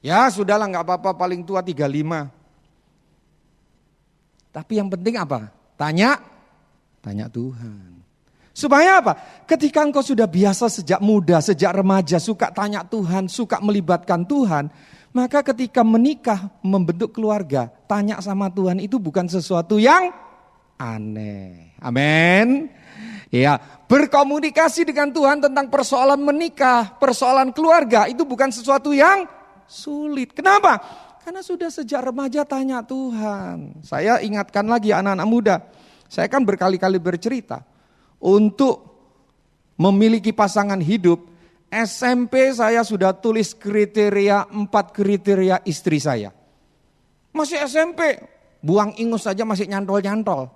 Ya sudahlah gak apa-apa, paling tua 35. Tapi yang penting apa? Tanya Tuhan. Supaya apa? Ketika engkau sudah biasa sejak muda, sejak remaja, suka tanya Tuhan, suka melibatkan Tuhan, maka ketika menikah, membentuk keluarga, tanya sama Tuhan itu bukan sesuatu yang aneh. Amin. Ya, berkomunikasi dengan Tuhan tentang persoalan menikah, persoalan keluarga itu bukan sesuatu yang sulit. Kenapa? Karena sudah sejak remaja tanya Tuhan. Saya ingatkan lagi anak-anak muda. Saya kan berkali-kali bercerita. Untuk memiliki pasangan hidup, SMP saya sudah tulis kriteria 4 kriteria istri saya. Masih SMP, buang ingus saja masih nyantol-nyantol.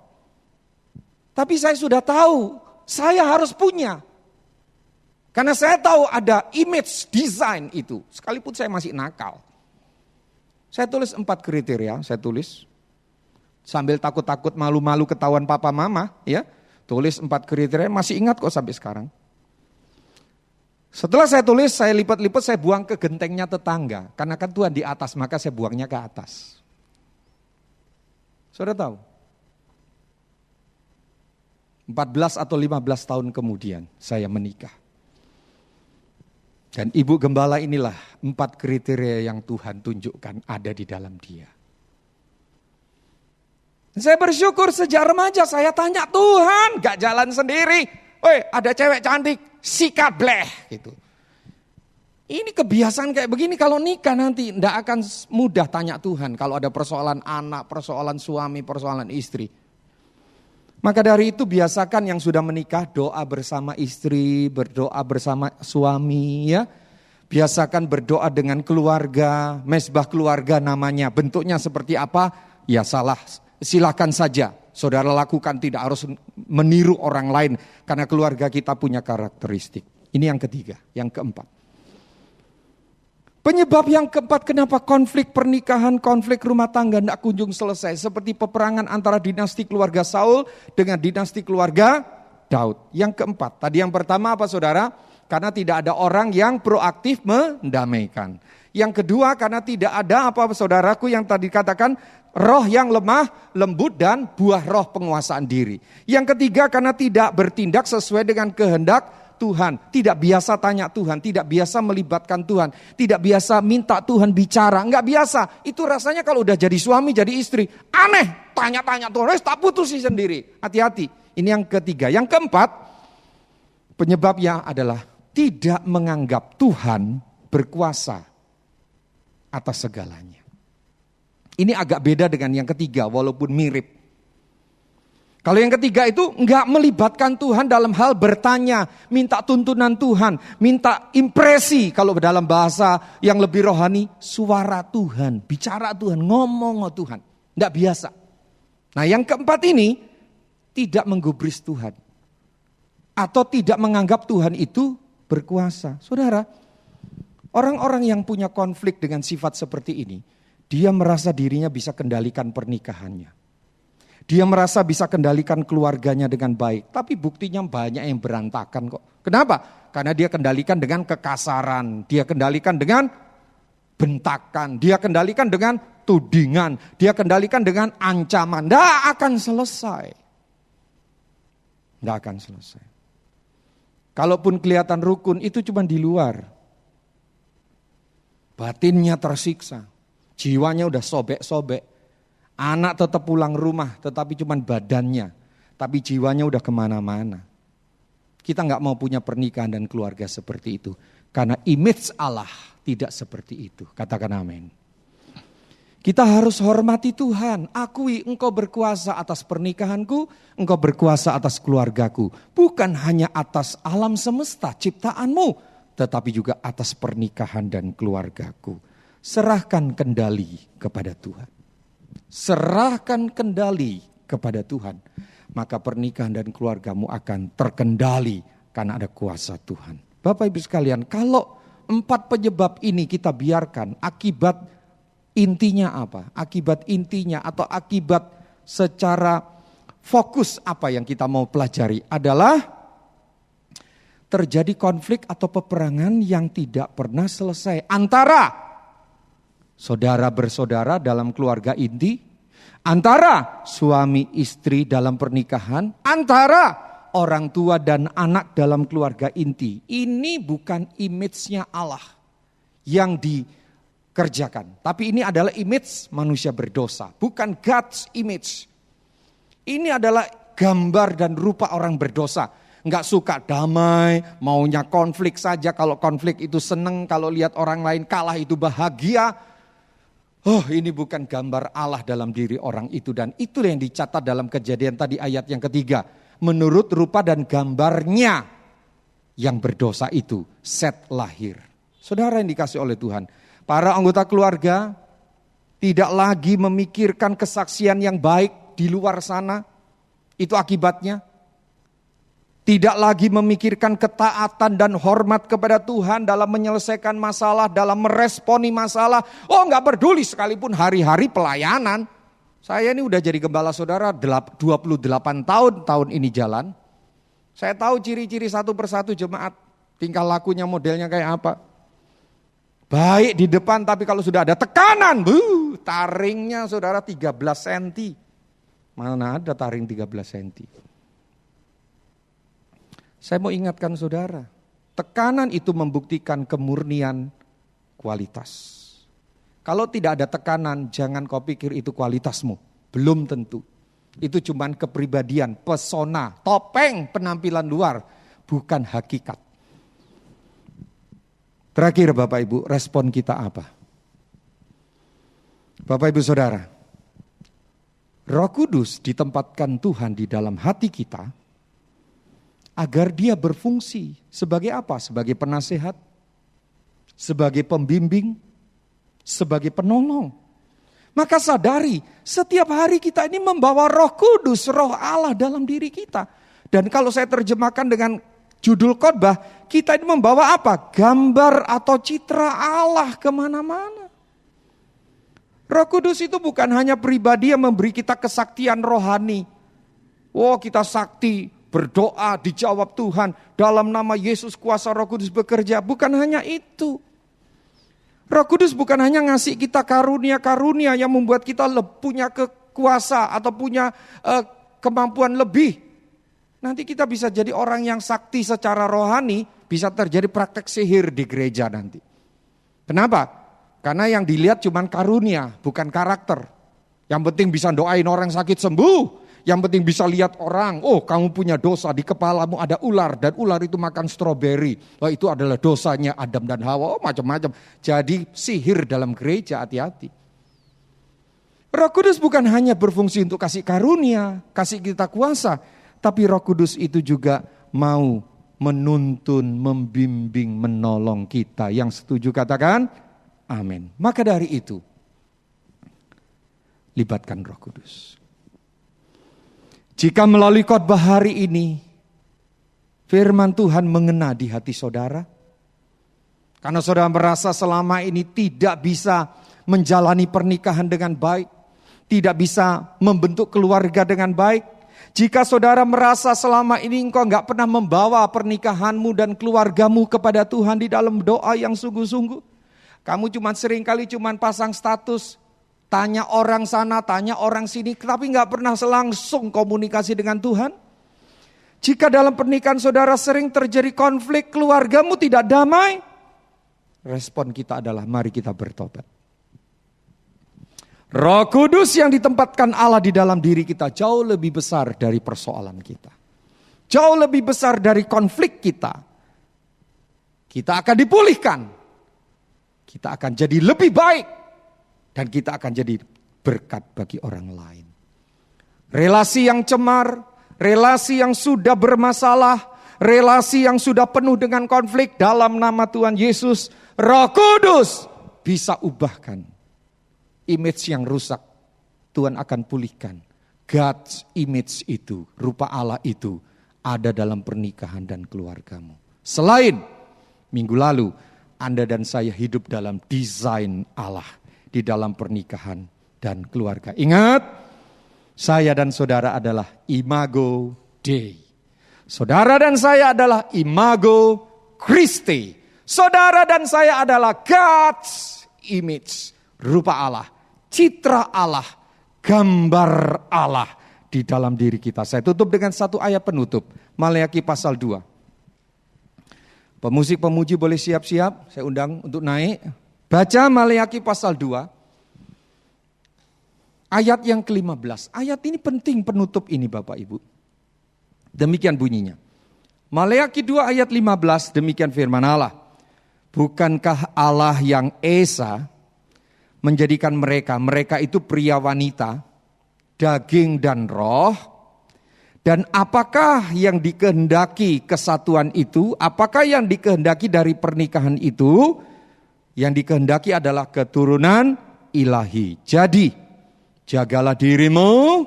Tapi saya sudah tahu, saya harus punya. Karena saya tahu ada image design itu, sekalipun saya masih nakal. Saya tulis 4 kriteria, saya tulis. Sambil takut-takut malu-malu ketahuan papa mama, ya. Tulis 4 kriteria, masih ingat kok sampai sekarang. Setelah saya tulis, saya lipat-lipat, saya buang ke gentengnya tetangga. Karena kan Tuhan di atas, maka saya buangnya ke atas. Saudara tahu? 14 atau 15 tahun kemudian saya menikah. Dan ibu gembala inilah 4 kriteria yang Tuhan tunjukkan ada di dalam dia. Saya bersyukur sejak remaja saya tanya Tuhan, gak jalan sendiri. Woi, ada cewek cantik, sikat bleh gitu. Ini kebiasaan kayak begini, kalau nikah nanti ndak akan mudah tanya Tuhan kalau ada persoalan anak, persoalan suami, persoalan istri. Maka dari itu biasakan yang sudah menikah doa bersama istri, berdoa bersama suami ya. Biasakan berdoa dengan keluarga, mesbah keluarga namanya. Bentuknya seperti apa? Ya silakan saja. Saudara lakukan, tidak harus meniru orang lain. Karena keluarga kita punya karakteristik. Ini yang ketiga, yang keempat. Penyebab yang keempat kenapa konflik pernikahan, konflik rumah tangga tidak kunjung selesai. Seperti peperangan antara dinasti keluarga Saul dengan dinasti keluarga Daud. Yang keempat, tadi yang pertama apa saudara? Karena tidak ada orang yang proaktif mendamaikan. Yang kedua karena tidak ada apa saudaraku yang tadi katakan roh yang lemah, lembut dan buah roh penguasaan diri. Yang ketiga karena tidak bertindak sesuai dengan kehendak Tuhan. Tidak biasa tanya Tuhan, tidak biasa melibatkan Tuhan. Tidak biasa minta Tuhan bicara, enggak biasa. Itu rasanya kalau udah jadi suami, jadi istri. Aneh, tanya-tanya Tuhan, tak putusin sendiri. Hati-hati, ini yang ketiga. Yang keempat, penyebabnya adalah tidak menganggap Tuhan berkuasa atas segalanya. Ini agak beda dengan yang ketiga walaupun mirip. Kalau yang ketiga itu enggak melibatkan Tuhan dalam hal bertanya, minta tuntunan Tuhan, minta impresi kalau dalam bahasa yang lebih rohani, suara Tuhan, bicara Tuhan, ngomong Tuhan. Enggak biasa. Nah yang keempat ini tidak menggubris Tuhan. Atau tidak menganggap Tuhan itu berkuasa. Saudara, orang-orang yang punya konflik dengan sifat seperti ini, dia merasa dirinya bisa kendalikan pernikahannya. Dia merasa bisa kendalikan keluarganya dengan baik. Tapi buktinya banyak yang berantakan kok. Kenapa? Karena dia kendalikan dengan kekasaran. Dia kendalikan dengan bentakan. Dia kendalikan dengan tudingan. Dia kendalikan dengan ancaman. Tidak akan selesai. Tidak akan selesai. Kalaupun kelihatan rukun itu cuma di luar. Batinnya tersiksa. Jiwanya udah sobek-sobek. Anak tetap pulang rumah tetapi cuma badannya. Tapi jiwanya udah kemana-mana. Kita gak mau punya pernikahan dan keluarga seperti itu. Karena image Allah tidak seperti itu. Katakan amin. Kita harus hormati Tuhan. Akui engkau berkuasa atas pernikahanku. Engkau berkuasa atas keluargaku. Bukan hanya atas alam semesta ciptaanmu. Tetapi juga atas pernikahan dan keluargaku. Serahkan kendali kepada Tuhan. Serahkan kendali kepada Tuhan. Maka pernikahan dan keluargamu akan terkendali karena ada kuasa Tuhan. Bapak Ibu sekalian, kalau 4 penyebab ini kita biarkan, akibat intinya apa? Akibat intinya atau akibat secara fokus apa yang kita mau pelajari adalah terjadi konflik atau peperangan yang tidak pernah selesai antara saudara bersaudara dalam keluarga inti, antara suami istri dalam pernikahan, antara orang tua dan anak dalam keluarga inti. Ini bukan image-nya Allah yang dikerjakan. Tapi ini adalah image manusia berdosa, bukan God's image. Ini adalah gambar dan rupa orang berdosa. Enggak suka damai, maunya konflik saja. Kalau konflik itu seneng, kalau lihat orang lain kalah itu bahagia. Oh, ini bukan gambar Allah dalam diri orang itu. Dan itulah yang dicatat dalam Kejadian tadi ayat yang ketiga. Menurut rupa dan gambarnya yang berdosa itu, Set lahir. Saudara yang dikasih oleh Tuhan, para anggota keluarga tidak lagi memikirkan kesaksian yang baik di luar sana. Itu akibatnya. Tidak lagi memikirkan ketaatan dan hormat kepada Tuhan dalam menyelesaikan masalah, dalam meresponi masalah. Oh, enggak peduli sekalipun hari-hari pelayanan. Saya ini udah jadi gembala saudara 28 tahun ini jalan. Saya tahu ciri-ciri satu persatu jemaat. Tingkah lakunya modelnya kayak apa. Baik di depan tapi kalau sudah ada tekanan, taringnya saudara 13 cm. Mana ada taring 13 cm. Saya mau ingatkan saudara, tekanan itu membuktikan kemurnian kualitas. Kalau tidak ada tekanan, jangan kau pikir itu kualitasmu. Belum tentu. Itu cuma kepribadian, pesona, topeng penampilan luar, bukan hakikat. Terakhir Bapak Ibu, respon kita apa? Bapak Ibu Saudara, Roh Kudus ditempatkan Tuhan di dalam hati kita, agar dia berfungsi sebagai apa? Sebagai penasehat, sebagai pembimbing, sebagai penolong. Maka sadari, setiap hari kita ini membawa Roh Kudus, Roh Allah dalam diri kita. Dan kalau saya terjemahkan dengan judul khotbah, kita ini membawa apa? Gambar atau citra Allah kemana-mana. Roh Kudus itu bukan hanya pribadi yang memberi kita kesaktian rohani. Oh, kita sakti, berdoa, dijawab Tuhan. Dalam nama Yesus kuasa Roh Kudus bekerja. Bukan hanya itu. Roh Kudus bukan hanya ngasih kita karunia-karunia yang membuat kita punya kekuasa atau punya kemampuan lebih. Nanti kita bisa jadi orang yang sakti secara rohani, bisa terjadi praktek sihir di gereja nanti. Kenapa? Karena yang dilihat cuma karunia, bukan karakter. Yang penting bisa doain orang sakit sembuh. Yang penting bisa lihat orang, oh kamu punya dosa, di kepalamu ada ular dan ular itu makan stroberi. Wah, itu adalah dosanya Adam dan Hawa, oh macam-macam. Jadi sihir dalam gereja, hati-hati. Roh Kudus bukan hanya berfungsi untuk kasih karunia, kasih kita kuasa. Tapi Roh Kudus itu juga mau menuntun, membimbing, menolong kita. Yang setuju katakan amin. Maka dari itu, libatkan Roh Kudus. Jika melalui khotbah hari ini, firman Tuhan mengena di hati saudara. Karena saudara merasa selama ini tidak bisa menjalani pernikahan dengan baik. tidak bisa membentuk keluarga dengan baik, jika saudara merasa selama ini engkau enggak pernah membawa pernikahanmu dan keluargamu kepada Tuhan di dalam doa yang sungguh-sungguh, kamu seringkali pasang status, tanya orang sana, tanya orang sini, tapi enggak pernah langsung komunikasi dengan Tuhan. Jika dalam pernikahan saudara sering terjadi konflik, keluargamu tidak damai, respon kita adalah mari kita bertobat. Roh Kudus yang ditempatkan Allah di dalam diri kita jauh lebih besar dari persoalan kita. Jauh lebih besar dari konflik kita. Kita akan dipulihkan. Kita akan jadi lebih baik. Dan kita akan jadi berkat bagi orang lain. Relasi yang cemar, relasi yang sudah bermasalah, relasi yang sudah penuh dengan konflik, dalam nama Tuhan Yesus, Roh Kudus bisa ubahkan. Image yang rusak, Tuhan akan pulihkan. God's image itu, rupa Allah itu, ada dalam pernikahan dan keluargamu. Selain minggu lalu, Anda dan saya hidup dalam desain Allah di dalam pernikahan dan keluarga. Ingat, saya dan saudara adalah imago Dei. Saudara dan saya adalah imago Christi. Saudara dan saya adalah God's image, rupa Allah. Citra Allah, gambar Allah di dalam diri kita. Saya tutup dengan satu ayat penutup, Maleakhi pasal 2. Pemusik-pemuji boleh siap-siap, saya undang untuk naik. Baca Maleakhi pasal 2, ayat yang ke-15. Ayat ini penting penutup ini Bapak Ibu. Demikian bunyinya. Maleakhi 2 ayat 15, demikian firman Allah. Bukankah Allah yang Esa menjadikan mereka itu pria wanita, daging dan roh, dan apakah yang dikehendaki kesatuan itu, apakah yang dikehendaki dari pernikahan itu, yang dikehendaki adalah keturunan ilahi. Jadi, jagalah dirimu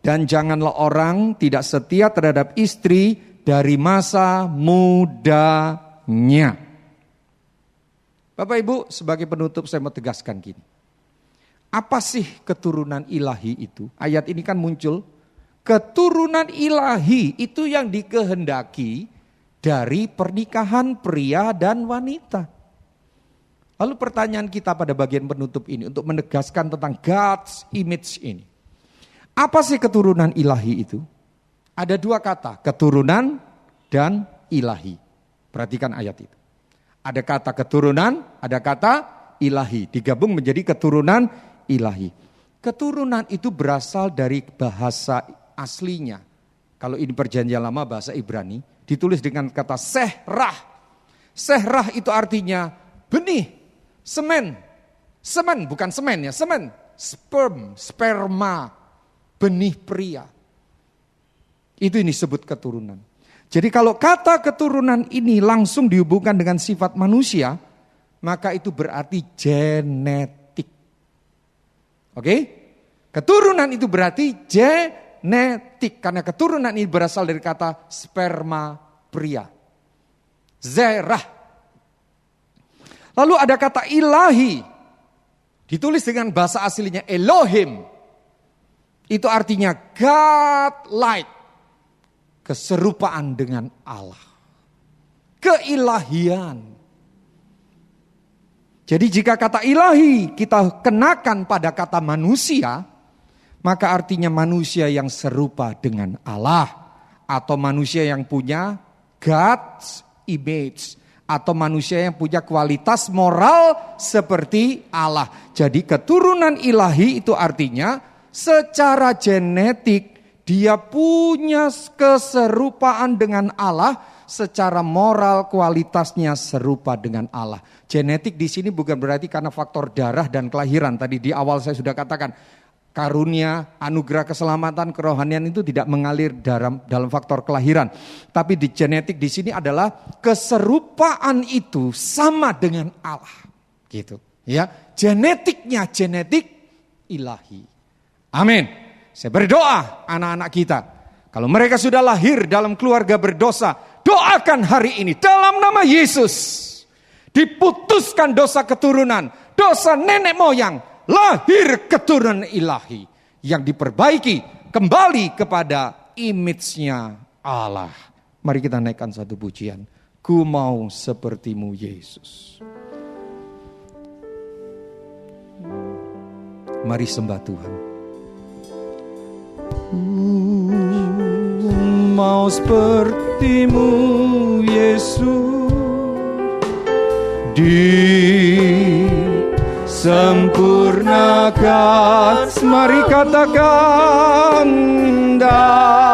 dan janganlah orang tidak setia terhadap istri dari masa mudanya. Bapak Ibu, sebagai penutup saya mau tegaskan gini. Apa sih keturunan ilahi itu? Ayat ini kan muncul. Keturunan ilahi itu yang dikehendaki dari pernikahan pria dan wanita. Lalu pertanyaan kita pada bagian penutup ini untuk menegaskan tentang God's image ini. Apa sih keturunan ilahi itu? Ada dua kata, keturunan dan ilahi. Perhatikan ayat itu. Ada kata keturunan, ada kata ilahi. Digabung menjadi keturunan ilahi. Keturunan itu berasal dari bahasa aslinya. Kalau ini perjanjian lama bahasa Ibrani, ditulis dengan kata sehrah. Sehrah itu artinya benih, semen. Semen, bukan semen ya, semen. Sperma, benih pria. Itu ini disebut keturunan. Jadi kalau kata keturunan ini langsung dihubungkan dengan sifat manusia, maka itu berarti genetik. Oke? Keturunan itu berarti genetik. Karena keturunan ini berasal dari kata sperma pria. Zerah. Lalu ada kata ilahi. Ditulis dengan bahasa aslinya Elohim. Itu artinya God-like. Keserupaan dengan Allah. Keilahian. Jadi jika kata ilahi kita kenakan pada kata manusia, maka artinya manusia yang serupa dengan Allah. Atau manusia yang punya God's image. Atau manusia yang punya kualitas moral seperti Allah. Jadi keturunan ilahi itu artinya secara genetik dia punya keserupaan dengan Allah, secara moral kualitasnya serupa dengan Allah. Genetik di sini bukan berarti karena faktor darah dan kelahiran. Tadi di awal saya sudah katakan, karunia, anugerah keselamatan, kerohanian itu tidak mengalir dalam faktor kelahiran. Tapi di genetik di sini adalah keserupaan itu sama dengan Allah. Gitu. Ya, genetiknya genetik ilahi. Amin. Saya berdoa anak-anak kita, kalau mereka sudah lahir dalam keluarga berdosa, doakan hari ini dalam nama Yesus. Diputuskan dosa keturunan, dosa nenek moyang, lahir keturunan ilahi yang diperbaiki kembali kepada image-nya Allah. Mari kita naikkan satu pujian. Ku mau sepertimu Yesus. Mari sembah Tuhan. Mau sepertimu Yesus, disempurnakan. Mari katakan dalam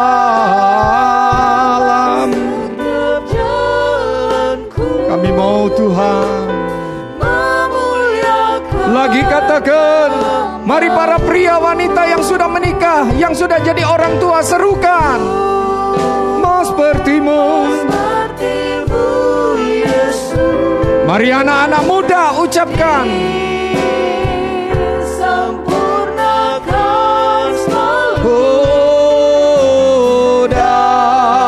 kami mau Tuhan. Lagi katakan, mari para pria wanita yang sudah menikah, yang sudah jadi orang tua, serukan. Mau sepertimu Yesus. Mari anak-anak muda ucapkan. Sempurnakan selalu. Oh, dalam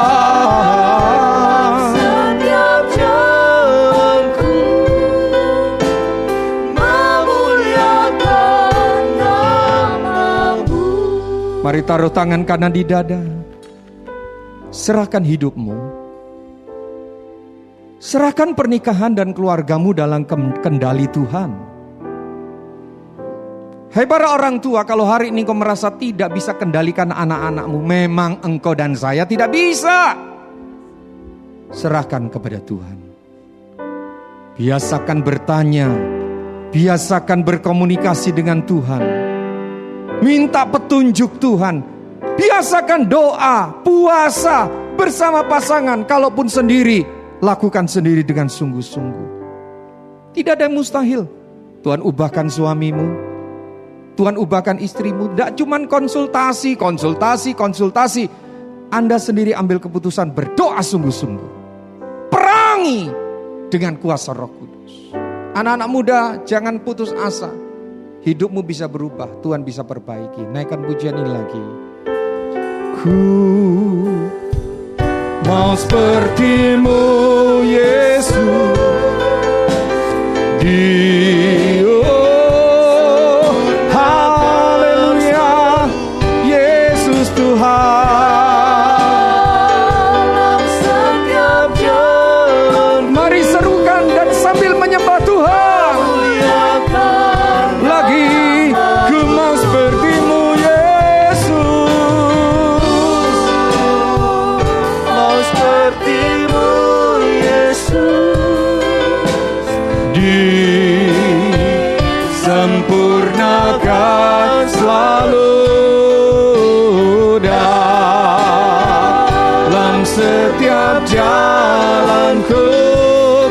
Setiap jalanku memuliakan nama-Mu. Mari taruh tangan kanan di dada. Serahkan hidupmu. Serahkan pernikahan dan keluargamu dalam kendali Tuhan. Hai para orang tua, kalau hari ini kau merasa tidak bisa kendalikan anak-anakmu, memang engkau dan saya tidak bisa. Serahkan kepada Tuhan. Biasakan bertanya, biasakan berkomunikasi dengan Tuhan. Minta petunjuk Tuhan. Biasakan doa, puasa bersama pasangan. Kalaupun sendiri, lakukan sendiri dengan sungguh-sungguh. Tidak ada yang mustahil. Tuhan ubahkan suamimu, Tuhan ubahkan istrimu. Tidak cuma konsultasi. Anda sendiri ambil keputusan, berdoa sungguh-sungguh. Perangi dengan kuasa Roh Kudus. Anak-anak muda, jangan putus asa. Hidupmu bisa berubah, Tuhan bisa perbaiki. Naikkan pujian ini lagi. Ku mau sepertimu Yesus, haleluya, Yesus Tuhan. Setiap jalan Mari serukan dan sambil menyembah Tuhan. Lagi, ku mau sepertimu Yesus, mau seperti-Mu Yesus. disempurnakan selalu dalam setiap jalanku.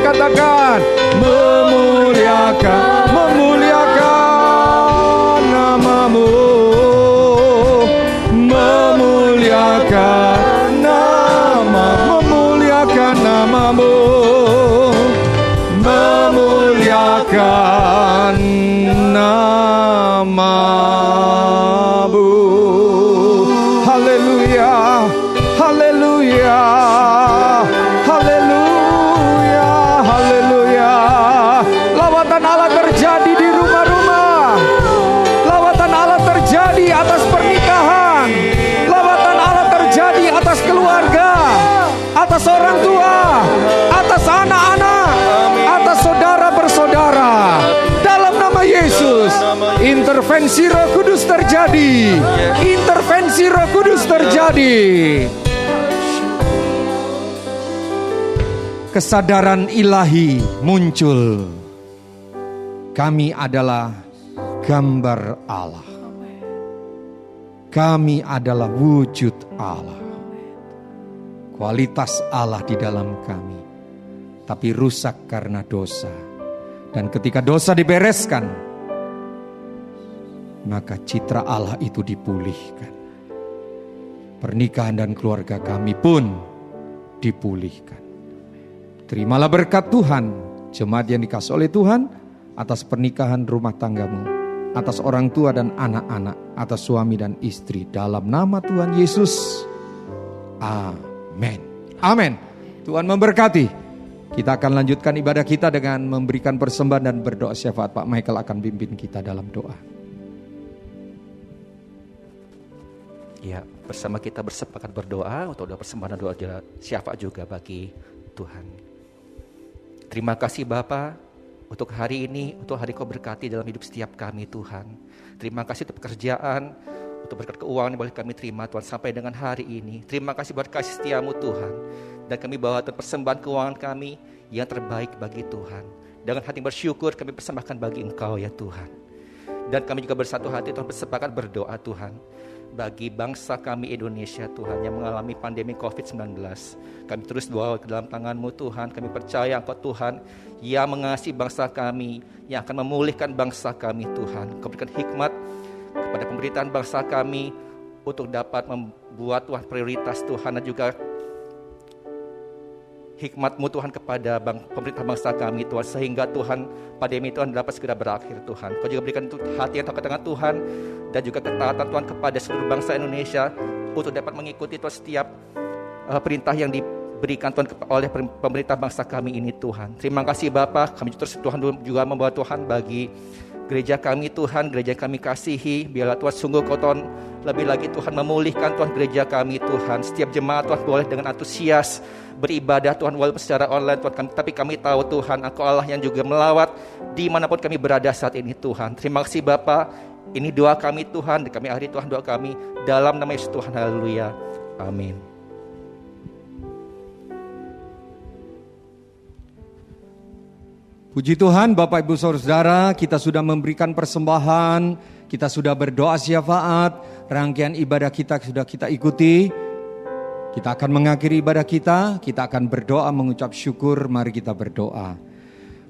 Katakan, memuliakan nama-Mu, memuliakan nama-Mu, memuliakan nama-Mu. Haleluya, haleluya, haleluya, haleluya. Lawatan Allah terjadi di rumah-rumah. Lawatan Allah terjadi atas pernikahan. Lawatan Allah terjadi atas keluarga, atas orang tua, atas anak-anak, atas saudara bersaudara. Dalam nama Yesus, intervensi Roh Kudus terjadi. Intervensi Roh Kudus terjadi. Kesadaran ilahi muncul. Kami adalah gambar Allah. Kami adalah wujud Allah. Kualitas Allah di dalam kami, tapi rusak karena dosa. Dan ketika dosa dibereskan, maka citra Allah itu dipulihkan. Pernikahan dan keluarga kami pun dipulihkan. Terimalah berkat Tuhan, jemaat yang dikasihi oleh Tuhan, atas pernikahan rumah tanggamu, atas orang tua dan anak-anak, atas suami dan istri, dalam nama Tuhan Yesus. Amin. Amin. Tuhan memberkati. Kita akan lanjutkan ibadah kita dengan memberikan persembahan dan berdoa syafaat. Pak Michael akan pimpin kita dalam doa. Ya, bersama kita bersepakat berdoa untuk doa persembahan dan doa syafaat juga bagi Tuhan. Terima kasih Bapa untuk hari ini, untuk hari Kau berkati dalam hidup setiap kami Tuhan. Terima kasih untuk pekerjaan, untuk berkat keuangan yang boleh kami terima Tuhan sampai dengan hari ini. Terima kasih buat kasih setiamu Tuhan. Dan kami bawa persembahan keuangan kami yang terbaik bagi Tuhan. Dengan hati bersyukur kami persembahkan bagi Engkau ya Tuhan. Dan kami juga bersatu hati Tuhan bersepakat berdoa Tuhan. Bagi bangsa kami Indonesia Tuhan yang mengalami pandemi COVID-19. Kami terus doa ke dalam tangan-Mu Tuhan. Kami percaya Engkau Tuhan yang mengasihi bangsa kami, yang akan memulihkan bangsa kami Tuhan. Kau berikan hikmat kepada pemerintahan bangsa kami untuk dapat membuat Tuhan prioritas Tuhan dan juga hikmat-Mu Tuhan kepada pemerintah bangsa kami Tuhan, sehingga Tuhan pandemi Tuhan dapat segera berakhir Tuhan. Kau juga berikan hati yang taat dengan Tuhan dan juga ketaatan Tuhan kepada seluruh bangsa Indonesia untuk dapat mengikuti Tuhan setiap perintah yang diberikan Tuhan oleh pemerintah bangsa kami ini Tuhan. Terima kasih Bapa, kami terus Tuhan juga membawa Tuhan bagi gereja kami Tuhan, gereja kami kasihi. Biarlah Tuhan sungguh Kau Tuhan lebih lagi Tuhan memulihkan Tuhan gereja kami Tuhan. Setiap jemaat Tuhan boleh dengan antusias beribadah Tuhan walaupun secara online Tuhan. Tapi kami tahu Tuhan Engkau Allah yang juga melawat dimanapun kami berada saat ini Tuhan. Terima kasih Bapa. Ini doa kami Tuhan, dan kami akhiri Tuhan doa kami dalam nama Yesus Tuhan. Haleluya. Amin. Puji Tuhan, Bapak Ibu Saudara, kita sudah memberikan persembahan, kita sudah berdoa syafaat, rangkaian ibadah kita sudah kita ikuti. Kita akan mengakhiri ibadah kita akan berdoa mengucap syukur, mari kita berdoa.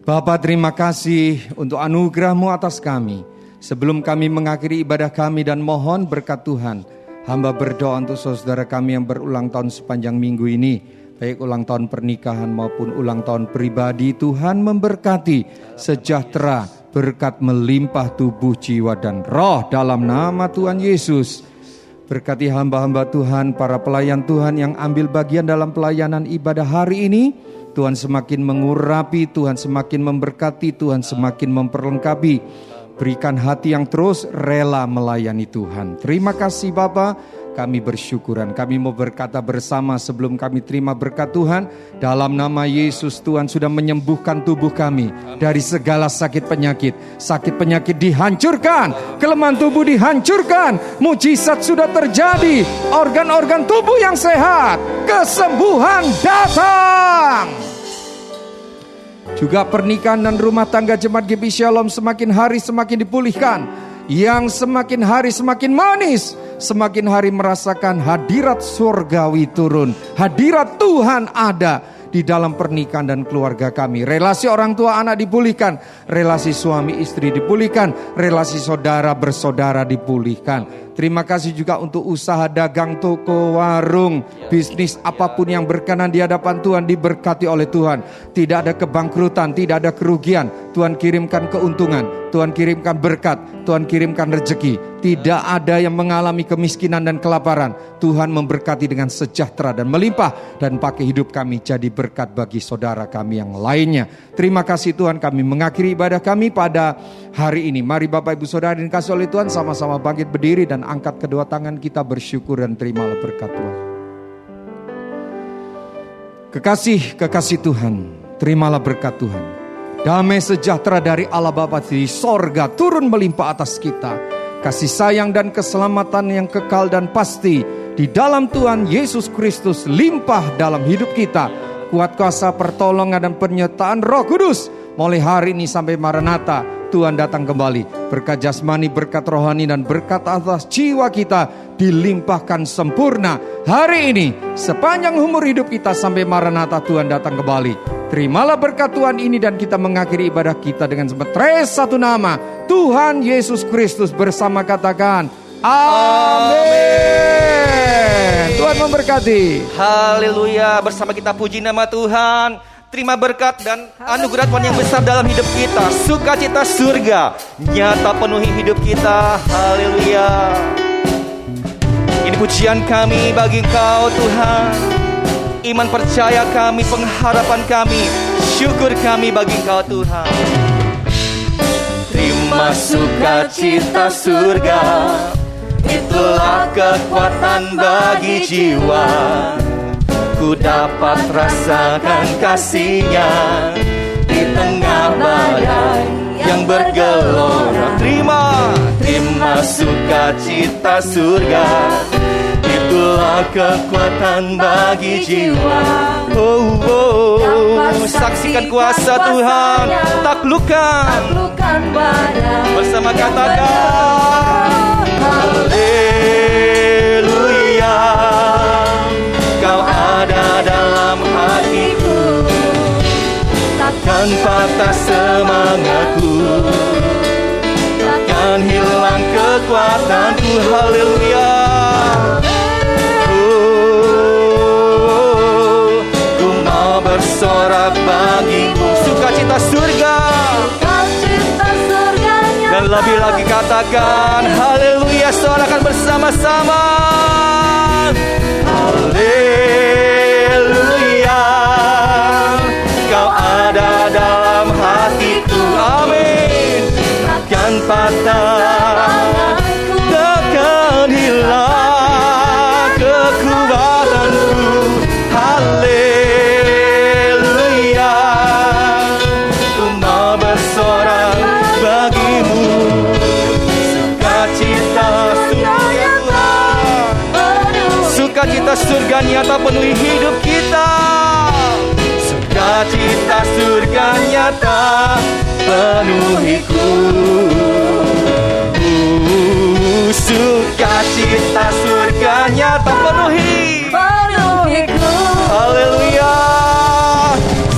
Bapa, terima kasih untuk anugerah-Mu atas kami. Sebelum kami mengakhiri ibadah kami dan mohon berkat Tuhan, hamba berdoa untuk saudara kami yang berulang tahun sepanjang minggu ini, baik ulang tahun pernikahan maupun ulang tahun pribadi. Tuhan memberkati, sejahtera, berkat melimpah tubuh, jiwa dan roh dalam nama Tuhan Yesus. Berkati hamba-hamba Tuhan, para pelayan Tuhan yang ambil bagian dalam pelayanan ibadah hari ini. Tuhan semakin mengurapi, Tuhan semakin memberkati, Tuhan semakin memperlengkapi. Berikan hati yang terus rela melayani Tuhan. Terima kasih Bapa, kami bersyukuran. Kami mau berkata bersama sebelum kami terima berkat Tuhan. Dalam nama Yesus, Tuhan sudah menyembuhkan tubuh kami dari segala sakit penyakit. Sakit penyakit dihancurkan, kelemahan tubuh dihancurkan. Mujizat sudah terjadi, organ-organ tubuh yang sehat, kesembuhan datang. Juga pernikahan dan rumah tangga jemaat GP Shalom semakin hari semakin dipulihkan. Yang semakin hari semakin manis. Semakin hari merasakan hadirat surgawi turun. Hadirat Tuhan ada di dalam pernikahan dan keluarga kami. Relasi orang tua anak dipulihkan. Relasi suami istri dipulihkan. Relasi saudara bersaudara dipulihkan. Terima kasih juga untuk usaha dagang, toko, warung, bisnis apapun yang berkenan di hadapan Tuhan diberkati oleh Tuhan. Tidak ada kebangkrutan, tidak ada kerugian. Tuhan kirimkan keuntungan, Tuhan kirimkan berkat, Tuhan kirimkan rezeki. Tidak ada yang mengalami kemiskinan dan kelaparan. Tuhan memberkati dengan sejahtera dan melimpah, dan pakai hidup kami jadi berkat bagi saudara kami yang lainnya. Terima kasih Tuhan, kami mengakhiri ibadah kami pada hari ini. Mari Bapak Ibu Saudara yang dikasihi oleh Tuhan, sama-sama bangkit berdiri dan angkat kedua tangan kita bersyukur dan terimalah berkat Tuhan. Kekasih Tuhan, terimalah berkat Tuhan. Damai sejahtera dari Allah Bapa di sorga turun melimpah atas kita. Kasih sayang dan keselamatan yang kekal dan pasti di dalam Tuhan Yesus Kristus limpah dalam hidup kita. Kuat kuasa pertolongan dan penyertaan Roh Kudus mulai hari ini sampai Maranatha Tuhan datang kembali. Berkat jasmani, berkat rohani dan berkat atas jiwa kita dilimpahkan sempurna hari ini sepanjang umur hidup kita sampai Maranatha Tuhan datang kembali. Terimalah berkat Tuhan ini dan kita mengakhiri ibadah kita dengan semetres satu nama, Tuhan Yesus Kristus bersama katakan amin. Tuhan memberkati. Haleluya. Bersama kita puji nama Tuhan. Terima berkat dan anugerah Tuhan yang besar dalam hidup kita. Sukacita surga nyata penuhi hidup kita. Haleluya. Ini pujian kami bagi Engkau Tuhan. Iman percaya kami, pengharapan kami syukur kami bagi Engkau Tuhan. Terima sukacita surga, itulah kekuatan bagi jiwa. Ku dapat rasakan kasih-Nya di tengah badai yang bergelora. Terima sukacita surga, itulah kekuatan bagi jiwa. Saksikan kuasa Tuhan, taklukkan bersama katakan haleluya. Kau ada dalam hatiku, takkan patah semangatku, takkan hilang kekuatanku. Haleluya. Ku mau bersorak bagimu, sukacita surga. Dan lebih lagi katakan haleluya, sorakan bersama-sama. Haleluya, Kau ada dalam hatiku. Amin. Takkan patah, takkan hilang kekuatanku. Haleluya, ku mau bersorak bagimu. Sukacita surga Tuhan, sukacita surga nyata penuhi hidup kita. Sukacita surga nyata penuhiku. Sukacita surga nyata penuhiku. Haleluya.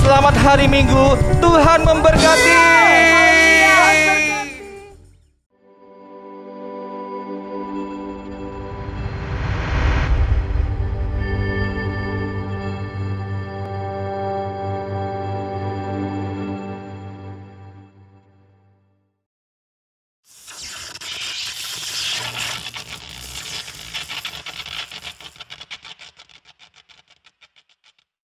Selamat hari Minggu, Tuhan memberkati.